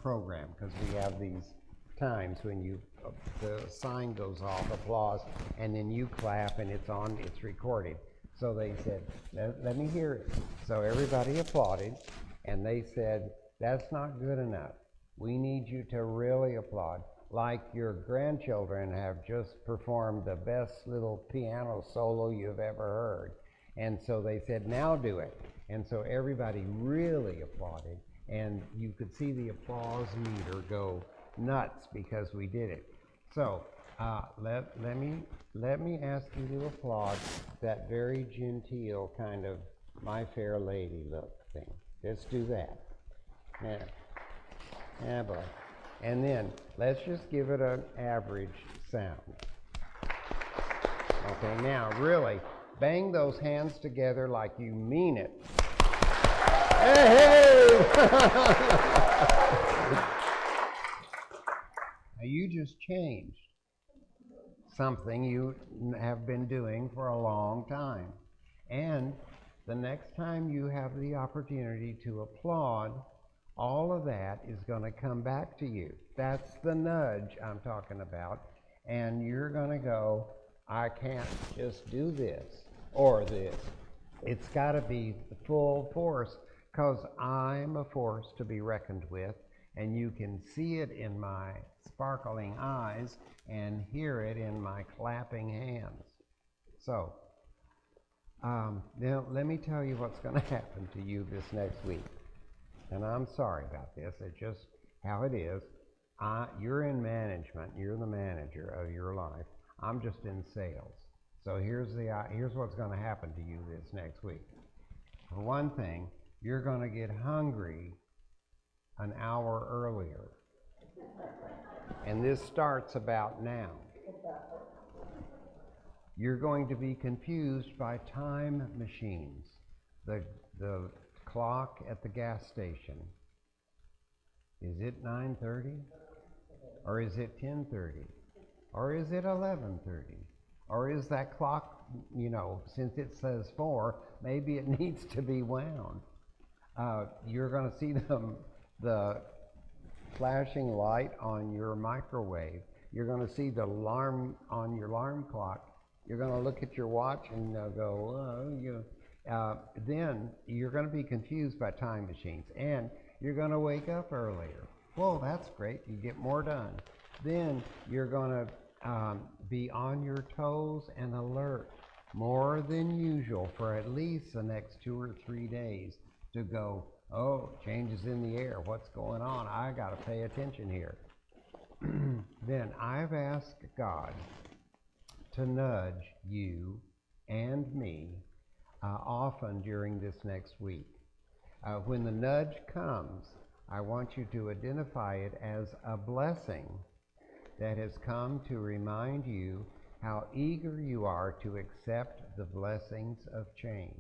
program? Because we have these times when the sign goes off, applause, and then you clap and it's recorded. So they said, let me hear it. So everybody applauded, and they said, that's not good enough. We need you to really applaud, like your grandchildren have just performed the best little piano solo you've ever heard. And so they said, now do it. And so everybody really applauded, and you could see the applause meter go nuts because we did it. So let me ask you to applaud that very genteel kind of My Fair Lady look thing. Let's do that. Yeah, boy. And then let's just give it an average sound. Okay, now really bang those hands together like you mean it. Hey! Now you just changed something you have been doing for a long time. And the next time you have the opportunity to applaud, all of that is going to come back to you. That's the nudge I'm talking about. And you're going to go, I can't just do this or this. It's got to be the full force, because I'm a force to be reckoned with, and you can see it in my sparkling eyes and hear it in my clapping hands. So, now let me tell you what's going to happen to you this next week. And I'm sorry about this, it's just how it is. You're in management, you're the manager of your life. I'm just in sales. So here's what's going to happen to you this next week. For one thing, you're going to get hungry an hour earlier. And this starts about now. You're going to be confused by time machines. The clock at the gas station. Is it 9:30? Or is it 10:30? Or is it 11:30? Or is that clock, since it says 4, maybe it needs to be wound. You're going to see the flashing light on your microwave. You're going to see the alarm on your alarm clock. You're going to look at your watch and go, then you're going to be confused by time machines, and you're going to wake up earlier. Whoa, that's great. You get more done. Then you're going to be on your toes and alert more than usual for at least the next 2 or 3 days to go, oh, changes in the air. What's going on? I got to pay attention here. Then I've asked God to nudge you and me often during this next week. When the nudge comes, I want you to identify it as a blessing that has come to remind you how eager you are to accept the blessings of change.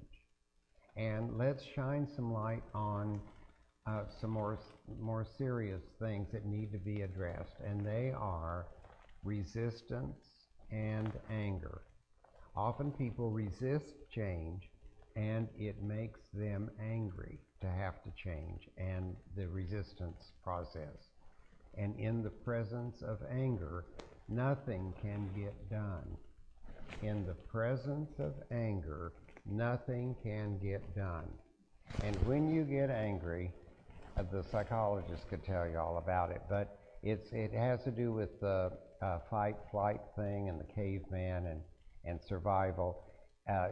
And let's shine some light on some more serious things that need to be addressed, and they are resistance and anger. Often people resist change, and it makes them angry to have to change, and the resistance process. And in the presence of anger, nothing can get done. In the presence of anger, nothing can get done. And when you get angry, the psychologist could tell you all about it, but it has to do with the fight-flight thing and the caveman and survival.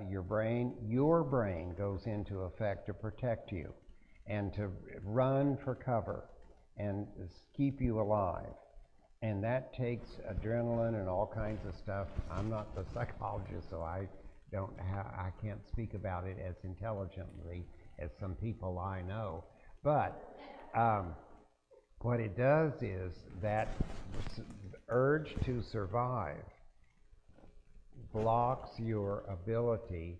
Your brain goes into effect to protect you and to run for cover and keep you alive. And that takes adrenaline and all kinds of stuff. I'm not the psychologist, so I can't speak about it as intelligently as some people I know. But what it does is that urge to survive blocks your ability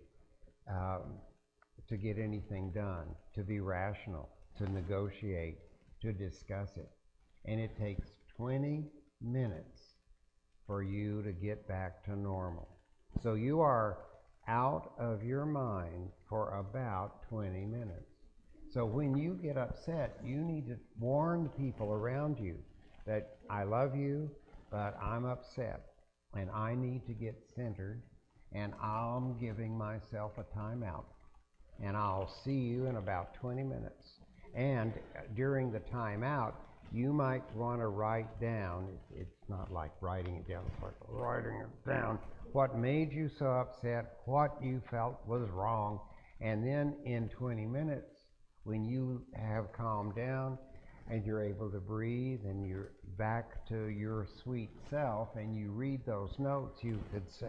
to get anything done, to be rational, to negotiate, to discuss it. And it takes 20 minutes for you to get back to normal. So you are out of your mind for about 20 minutes. So when you get upset, you need to warn the people around you that I love you, but I'm upset and I need to get centered, and I'm giving myself a timeout, and I'll see you in about 20 minutes. And during the timeout, you might want to write down, it's not like writing it down, it's like writing it down, what made you so upset, what you felt was wrong, and then in 20 minutes, when you have calmed down and you're able to breathe and you're back to your sweet self and you read those notes,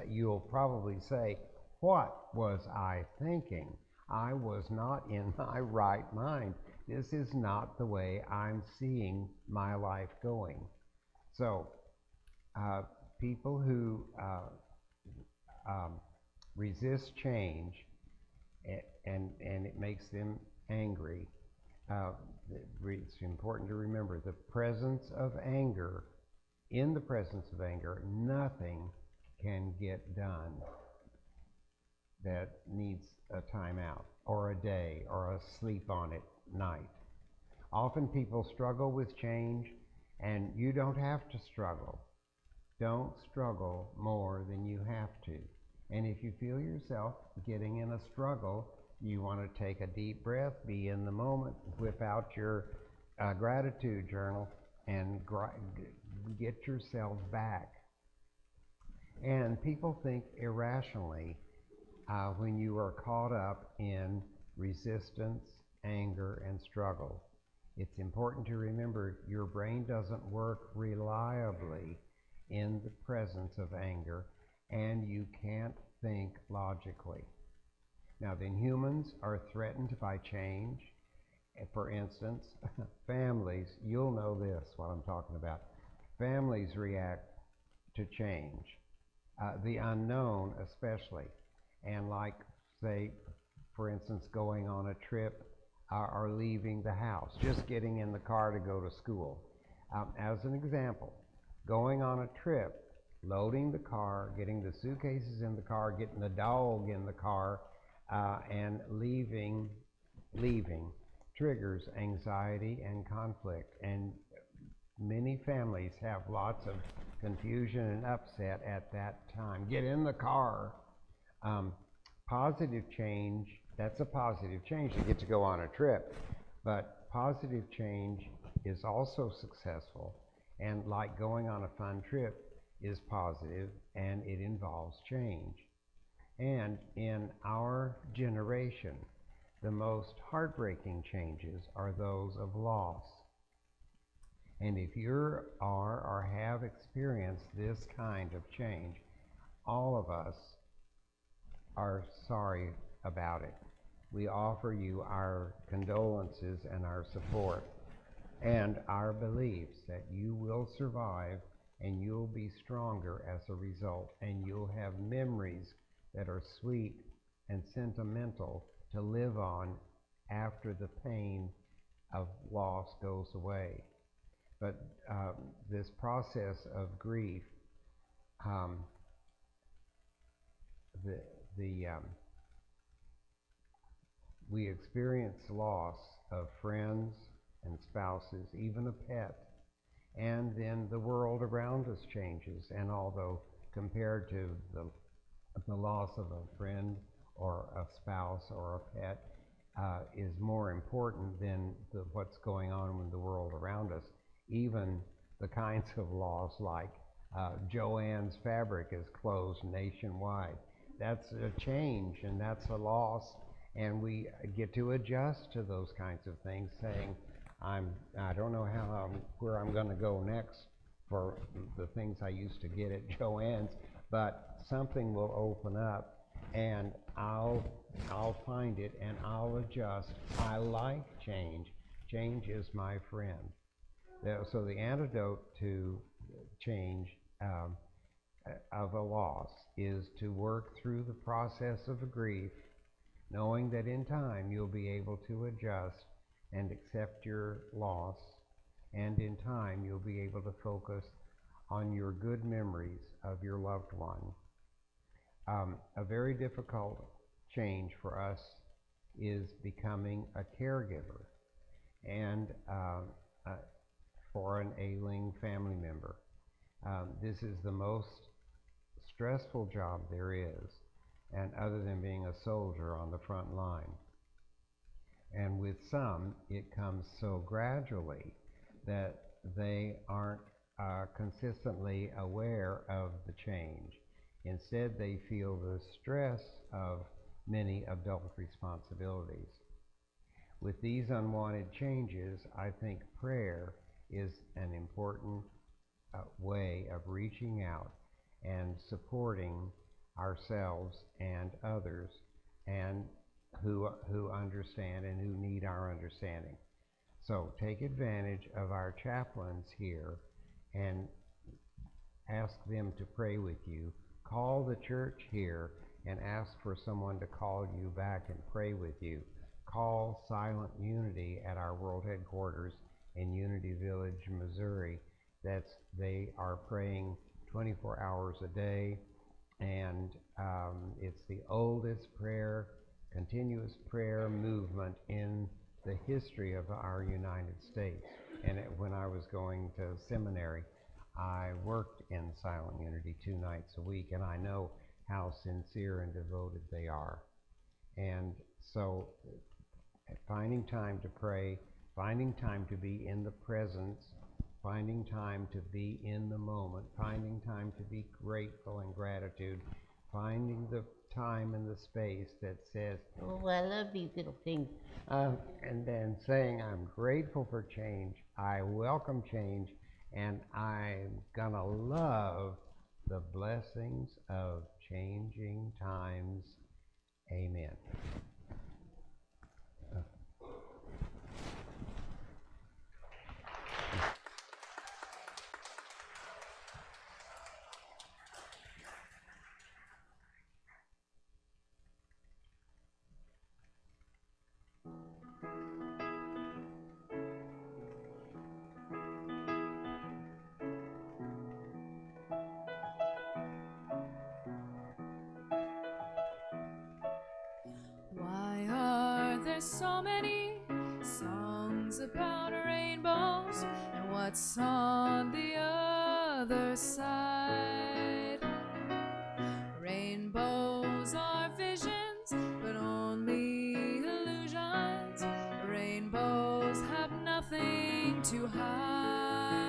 you'll probably say, what was I thinking? I was not in my right mind. This is not the way I'm seeing my life going. So people who resist change and it makes them angry, it's important to remember the presence of anger. In the presence of anger, nothing can get done that needs a timeout or a day or a sleep on it night. Often people struggle with change, and you don't have to struggle. Don't struggle more than you have to. And if you feel yourself getting in a struggle, you want to take a deep breath, be in the moment, whip out your gratitude journal, and get yourself back. And people think irrationally when you are caught up in resistance, anger, and struggle. It's important to remember your brain doesn't work reliably in the presence of anger, and you can't think logically. Now, then humans are threatened by change. For instance, families, you'll know this, what I'm talking about. Families react to change, the unknown especially. And like, say, for instance, going on a trip or leaving the house, just getting in the car to go to school. As an example, going on a trip, loading the car, getting the suitcases in the car, getting the dog in the car, and leaving triggers anxiety and conflict. And many families have lots of confusion and upset at that time. Get in the car. Positive change, that's a positive change. You get to go on a trip. But positive change is also successful. And like going on a fun trip is positive, and it involves change. And in our generation, the most heartbreaking changes are those of loss. And if you are or have experienced this kind of change, all of us are sorry about it. We offer you our condolences and our support and our beliefs that you will survive and you'll be stronger as a result, and you'll have memories that are sweet and sentimental to live on after the pain of loss goes away. But this process of grief, we experience loss of friends and spouses, even a pet, and then the world around us changes. And although compared to the loss of a friend or a spouse or a pet is more important than what's going on in the world around us, even the kinds of loss like Joann's Fabric is closed nationwide. That's a change and that's a loss, and we get to adjust to those kinds of things, saying, I don't know where I'm going to go next for the things I used to get at Joann's, but something will open up and I'll find it and I'll adjust. I like change. Change is my friend. So the antidote to change of a loss is to work through the process of grief, knowing that in time you'll be able to adjust and accept your loss, and in time you'll be able to focus on your good memories of your loved one. A very difficult change for us is becoming a caregiver and for an ailing family member. This is the most stressful job there is, and other than being a soldier on the front line. And with some, it comes so gradually that they aren't consistently aware of the change. Instead, they feel the stress of many adult responsibilities. With these unwanted changes, I think prayer is an important way of reaching out and supporting ourselves and others and who understand and who need our understanding. So take advantage of our chaplains here and ask them to pray with you. Call the church here and ask for someone to call you back and pray with you. Call Silent Unity at our world headquarters in Unity Village, Missouri. They are praying 24 hours a day, and it's the oldest continuous prayer movement in the history of our United States. And when I was going to seminary, I worked in Silent Unity 2 nights a week, and I know how sincere and devoted they are. And so finding time to pray, finding time to be in the presence, finding time to be in the moment, finding time to be grateful and gratitude, finding the time and the space that says, oh, I love these little things, and then saying, I'm grateful for change, I welcome change, and I'm gonna love the blessings of changing times. Amen. Why are there so many songs about rainbows, and what's on the other side? Rainbows are visions, but only illusions. Rainbows have nothing to hide.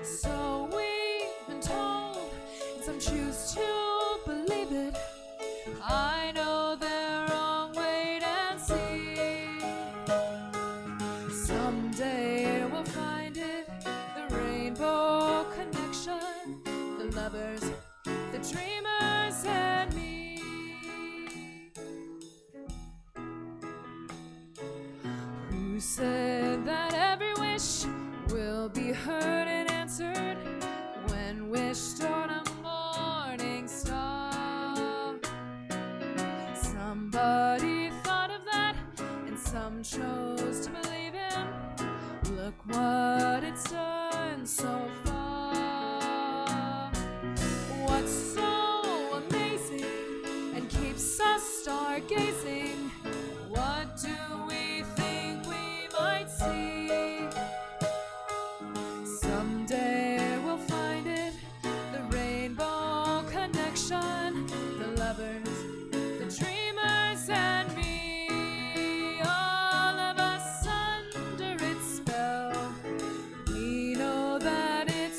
So we've been told, and some choose to believe it. I know they're wrong, wait and see. Someday we'll find it, the rainbow connection, the lovers, the dreamers, and me. Who said that every wish will be heard and answered when wished on a morning star? Somebody thought of that, and some chose to believe him. Look what it's done so far. What's so amazing and keeps us stargazing? What do we think we might see? Someday we'll find it, the rainbow connection, the lovers, the dreamers, and me. All of us under its spell, we know that it's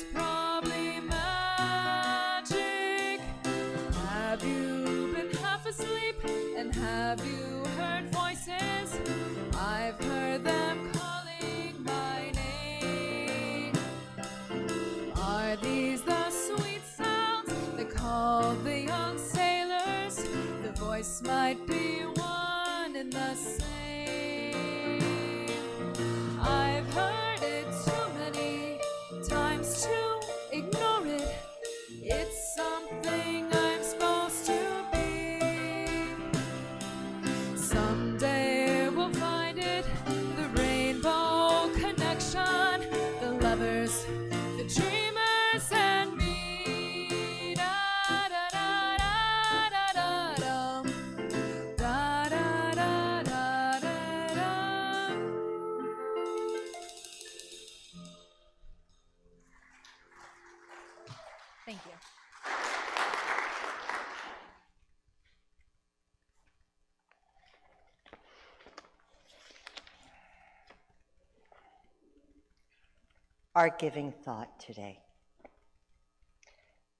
our giving thought today.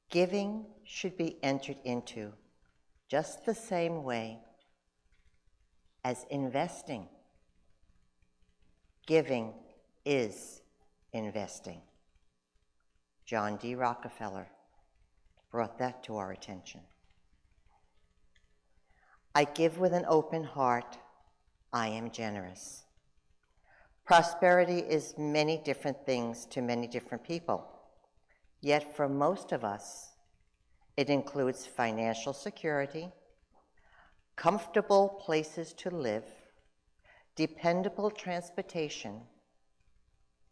Giving should be entered into just the same way as investing. Giving is investing. John D. Rockefeller brought that to our attention. I give with an open heart. I am generous. Prosperity is many different things to many different people. Yet for most of us, it includes financial security, comfortable places to live, dependable transportation,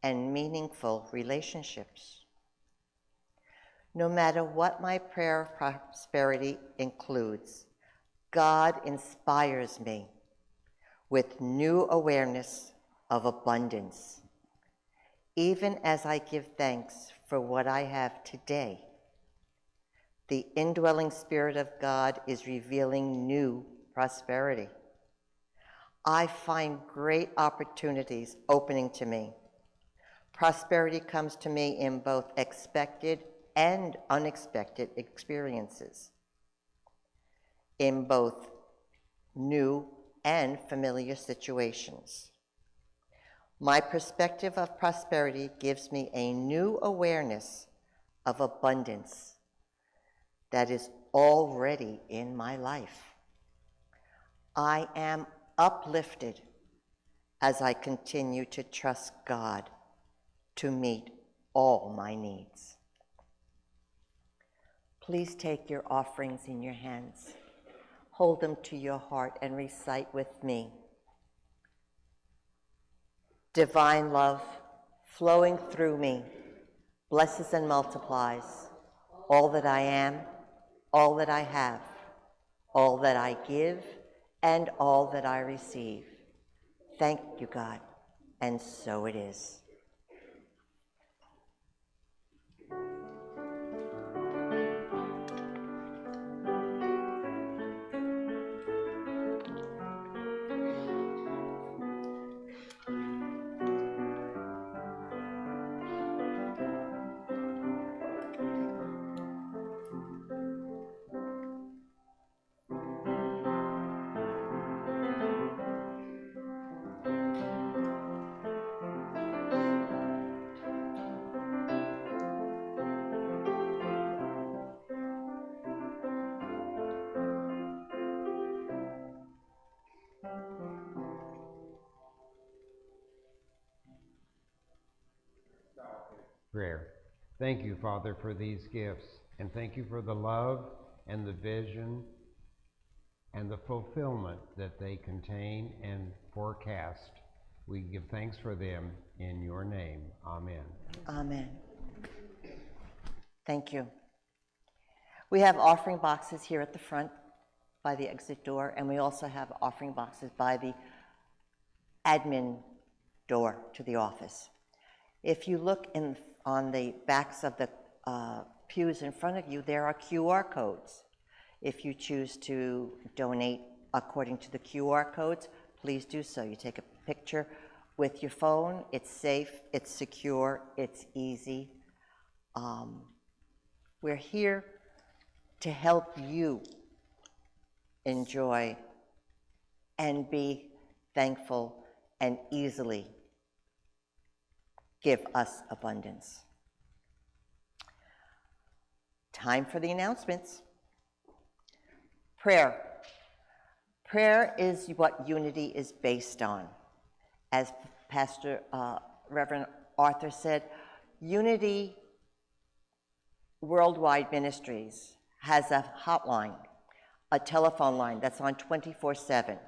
and meaningful relationships. No matter what my prayer of prosperity includes, God inspires me with new awareness of abundance. Even as I give thanks for what I have today, the indwelling Spirit of God is revealing new prosperity. I find great opportunities opening to me. Prosperity comes to me in both expected and unexpected experiences, in both new and familiar situations. My perspective of prosperity gives me a new awareness of abundance that is already in my life. I am uplifted as I continue to trust God to meet all my needs. Please take your offerings in your hands. Hold them to your heart and recite with me. Divine love flowing through me blesses and multiplies all that I am, all that I have, all that I give, and all that I receive. Thank you, God, and so it is. Prayer. Thank you, Father, for these gifts, and thank you for the love and the vision and the fulfillment that they contain and forecast. We give thanks for them in your name. Amen. Amen. Thank you. We have offering boxes here at the front by the exit door, and we also have offering boxes by the admin door to the office. If you look on the backs of the pews in front of you, there are QR codes. If you choose to donate according to the QR codes, please do so. You take a picture with your phone. It's safe, it's secure, it's easy. We're here to help you enjoy and be thankful and easily give us abundance. Time for the announcements. Prayer. Prayer is what unity is based on. As Pastor Reverend Arthur said, Unity Worldwide Ministries has a hotline, a telephone line that's on 24/7.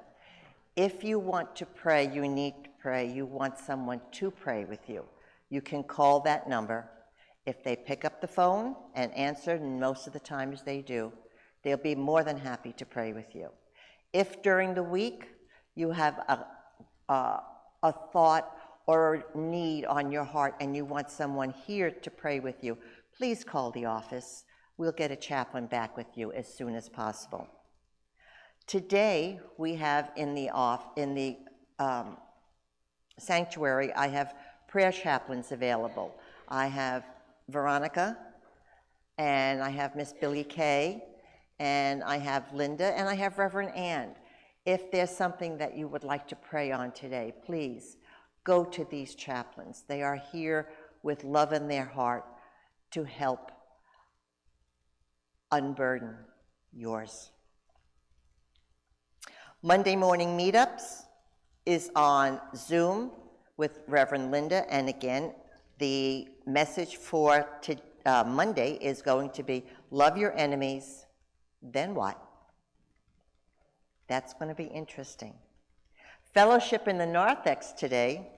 If you want to pray, you need to pray, you want someone to pray with you, you can call that number. If they pick up the phone and answer, and most of the times they do, they'll be more than happy to pray with you. If during the week you have a thought or a need on your heart and you want someone here to pray with you, please call the office. We'll get a chaplain back with you as soon as possible. Today we have in the sanctuary, I have prayer chaplains available. I have Veronica, and I have Miss Billy Kay, and I have Linda, and I have Reverend Ann. If there's something that you would like to pray on today, please go to these chaplains. They are here with love in their heart to help unburden yours. Monday morning meetups is on Zoom with Reverend Linda, and again, the message for Monday is going to be love your enemies, then what? That's going to be interesting. Fellowship in the narthex today,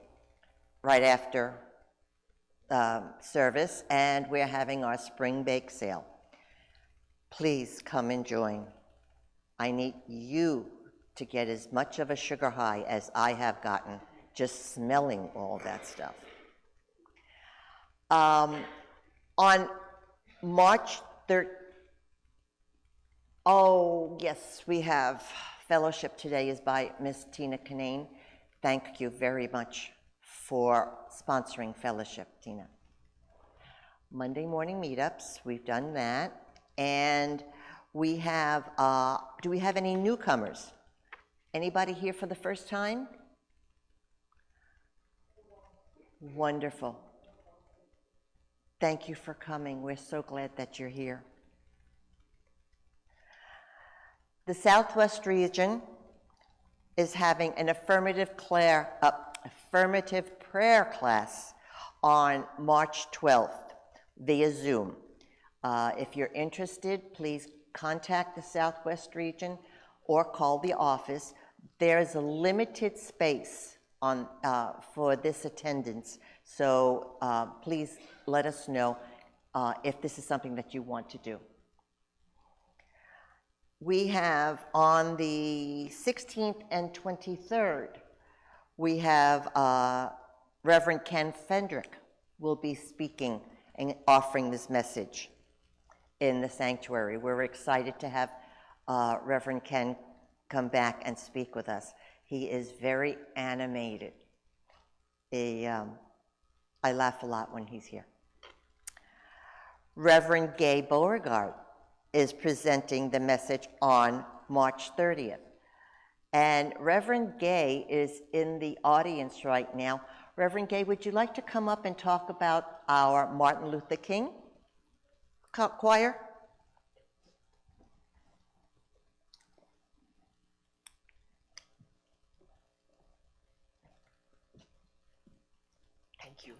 right after service, and we're having our spring bake sale. Please come and join. I need you to get as much of a sugar high as I have gotten just smelling all that stuff. On March 3rd, oh yes, we have fellowship today is by Miss Tina Cajon. Thank you very much for sponsoring fellowship, Tina. Monday morning meetups, we've done that. And we have, do we have any newcomers? Anybody here for the first time? Wonderful. Thank you for coming. We're so glad that you're here. The Southwest region is having an affirmative prayer class on March 12th via Zoom. If you're interested, please contact the Southwest region or call the office. There's a limited space on for this attendance, so please let us know if this is something that you want to do. We have on the 16th and 23rd, we have Reverend Ken Fendrick will be speaking and offering this message in the sanctuary. We're excited to have Reverend Ken come back and speak with us. He is very animated. I laugh a lot when he's here. Reverend Gay Beauregard is presenting the message on March 30th. And Reverend Gay is in the audience right now. Reverend Gay, would you like to come up and talk about our Martin Luther King choir? Thank you.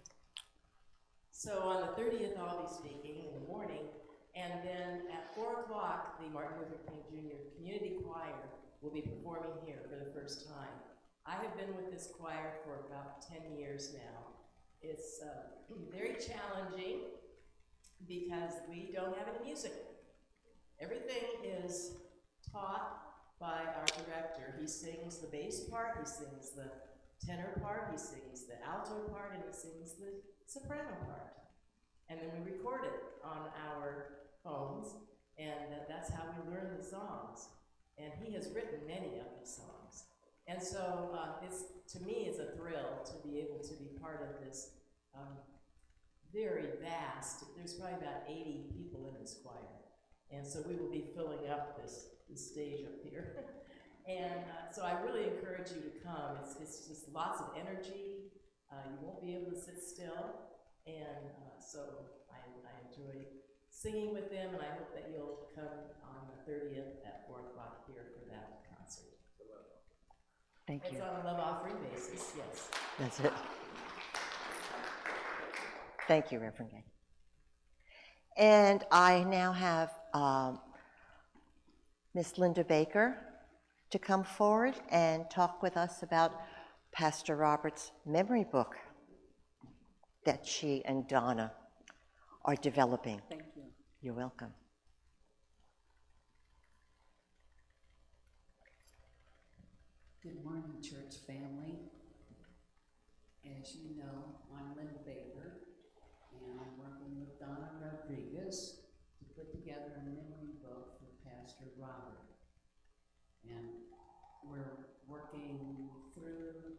So on the 30th, I'll be speaking in the morning, and then at 4 o'clock, the Martin Luther King Jr. Community Choir will be performing here for the first time. I have been with this choir for about 10 years now. It's very challenging because we don't have any music. Everything is taught by our director. He sings the bass part, he sings the tenor part, he sings the alto part, and he sings the soprano part. And then we record it on our phones, and that's how we learn the songs. And he has written many of the songs. And so to me, it's a thrill to be able to be part of this very vast, there's probably about 80 people in this choir. And so we will be filling up this stage up here. And so I really encourage you to come. It's just lots of energy. You won't be able to sit still. And so I enjoy singing with them, and I hope that you'll come on the 30th at 4 o'clock here for that concert. Thank you. It's on a love offering basis, yes. That's it. Thank you, Reverend Gay. And I now have Miss Linda Baker to come forward and talk with us about Pastor Robert's memory book that she and Donna are developing. Thank you. You're welcome. Good morning, church family. As you know, I'm Linda Baker, and I'm working with Donna Rodriguez to put together a memory book for Pastor Robert. And we're working through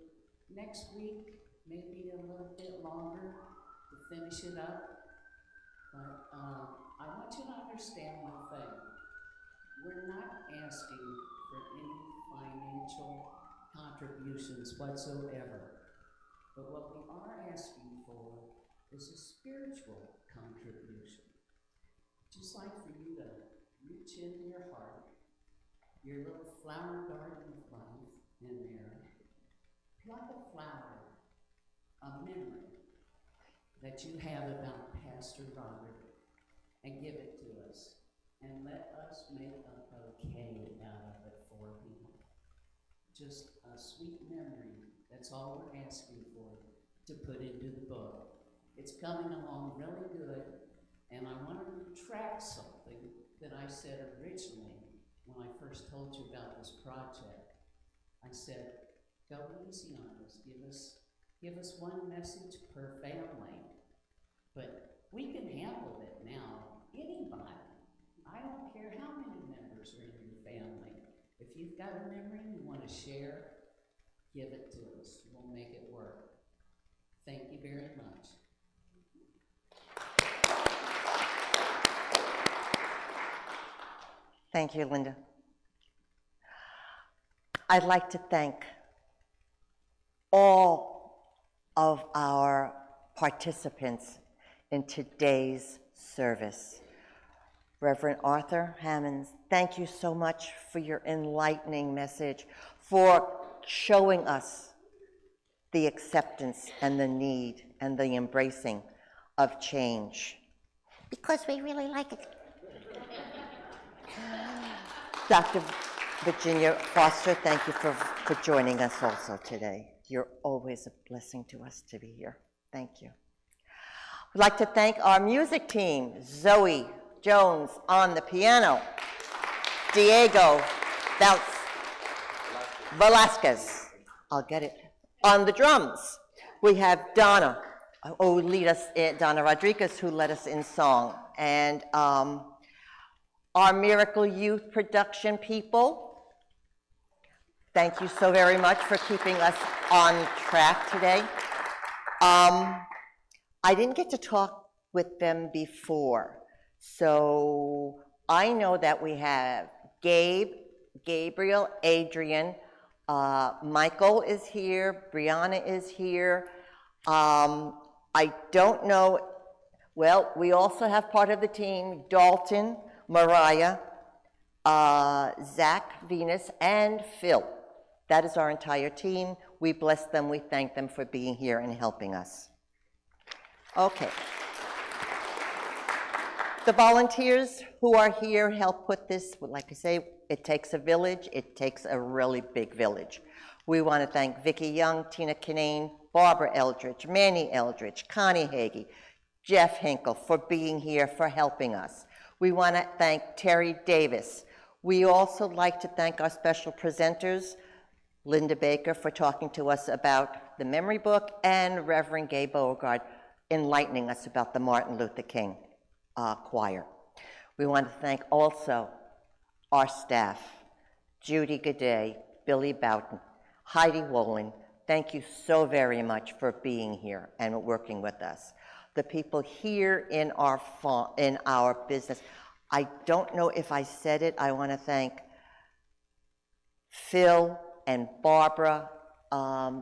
next week, maybe a little bit longer, to finish it up. But I want you to understand one thing. We're not asking for any financial contributions whatsoever. But what we are asking for is a spiritual contribution. Just like for you to reach into your heart, your little flower garden of life in there, pluck a flower, a memory that you have about Pastor Robert, and give it to us. And let us make a bouquet out of it for him. Just a sweet memory. That's all we're asking for to put into the book. It's coming along really good, and I want to retract something that I said originally when I first told you about this project. I said, go easy on us. Give us one message per family. But we can handle it now. Anybody. I don't care how many members are in your family. If you've got a memory you want to share, give it to us. We'll make it work. Thank you very much. Thank you, Linda. I'd like to thank all of our participants in today's service. Reverend Arthur Hammonds, thank you so much for your enlightening message, for showing us the acceptance and the need and the embracing of change. Because we really like it. Dr. Virginia Foster, thank you for joining us also today. You're always a blessing to us to be here. Thank you. I'd like to thank our music team, Zoe Jones on the piano, Diego Velasquez, I'll get it, on the drums. We have Donna, Donna Rodriguez, who led us in song, and our Miracle Youth production people. Thank you so very much for keeping us on track today. I didn't get to talk with them before. So I know that we have Gabriel, Adrian, Michael is here, Brianna is here. I don't know, well, we also have part of the team, Dalton, Mariah, Zach, Venus, and Phil. That is our entire team. We bless them, we thank them for being here and helping us. Okay. The volunteers who are here help put this, like I say, it takes a village, it takes a really big village. We want to thank Vicki Young, Tina Kinane, Barbara Eldridge, Manny Eldridge, Connie Hagee, Jeff Hinkle for being here, for helping us. We want to thank Terry Davis. We also like to thank our special presenters, Linda Baker for talking to us about the memory book, and Reverend Gay Beauregard enlightening us about the Martin Luther King choir. We want to thank also our staff, Judy Gaudet, Billy Boughton, Heidi Wolin. Thank you so very much for being here and working with us. The people here in our business, I don't know if I said it, I want to thank Phil and Barbara,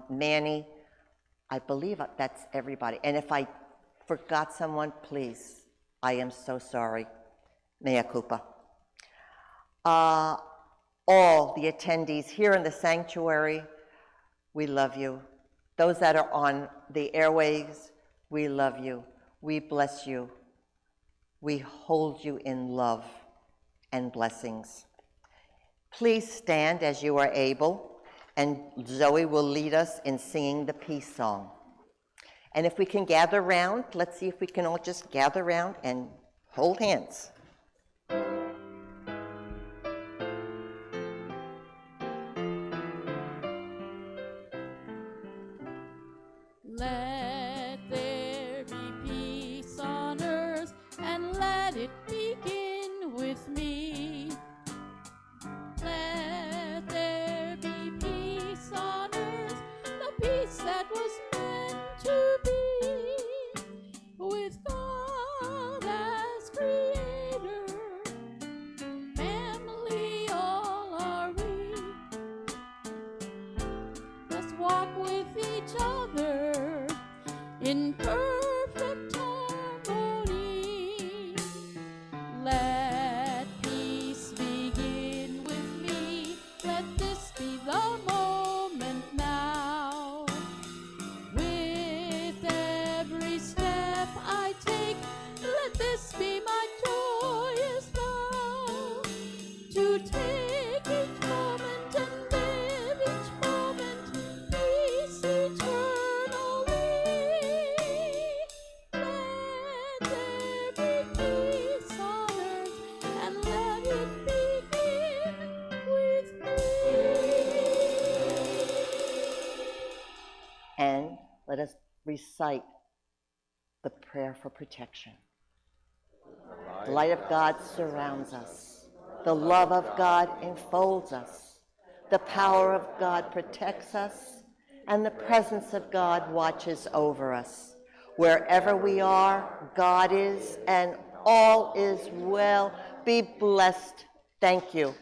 Manny. I believe that's everybody. And if I forgot someone, please, I am so sorry. Mea culpa. All the attendees here in the sanctuary, we love you. Those that are on the airwaves, we love you. We bless you. We hold you in love and blessings. Please stand as you are able, and Zoe will lead us in singing the peace song. And if we can gather around, let's see if we can all just gather around and hold hands. Let there be peace on earth, and let it begin with me. Let there be peace on earth, the peace that was meant to be. recite the prayer for protection. The light of God surrounds us. The love of God enfolds us. The power of God protects us. And the presence of God watches over us. Wherever we are, God is, and all is well. Be blessed. Thank you.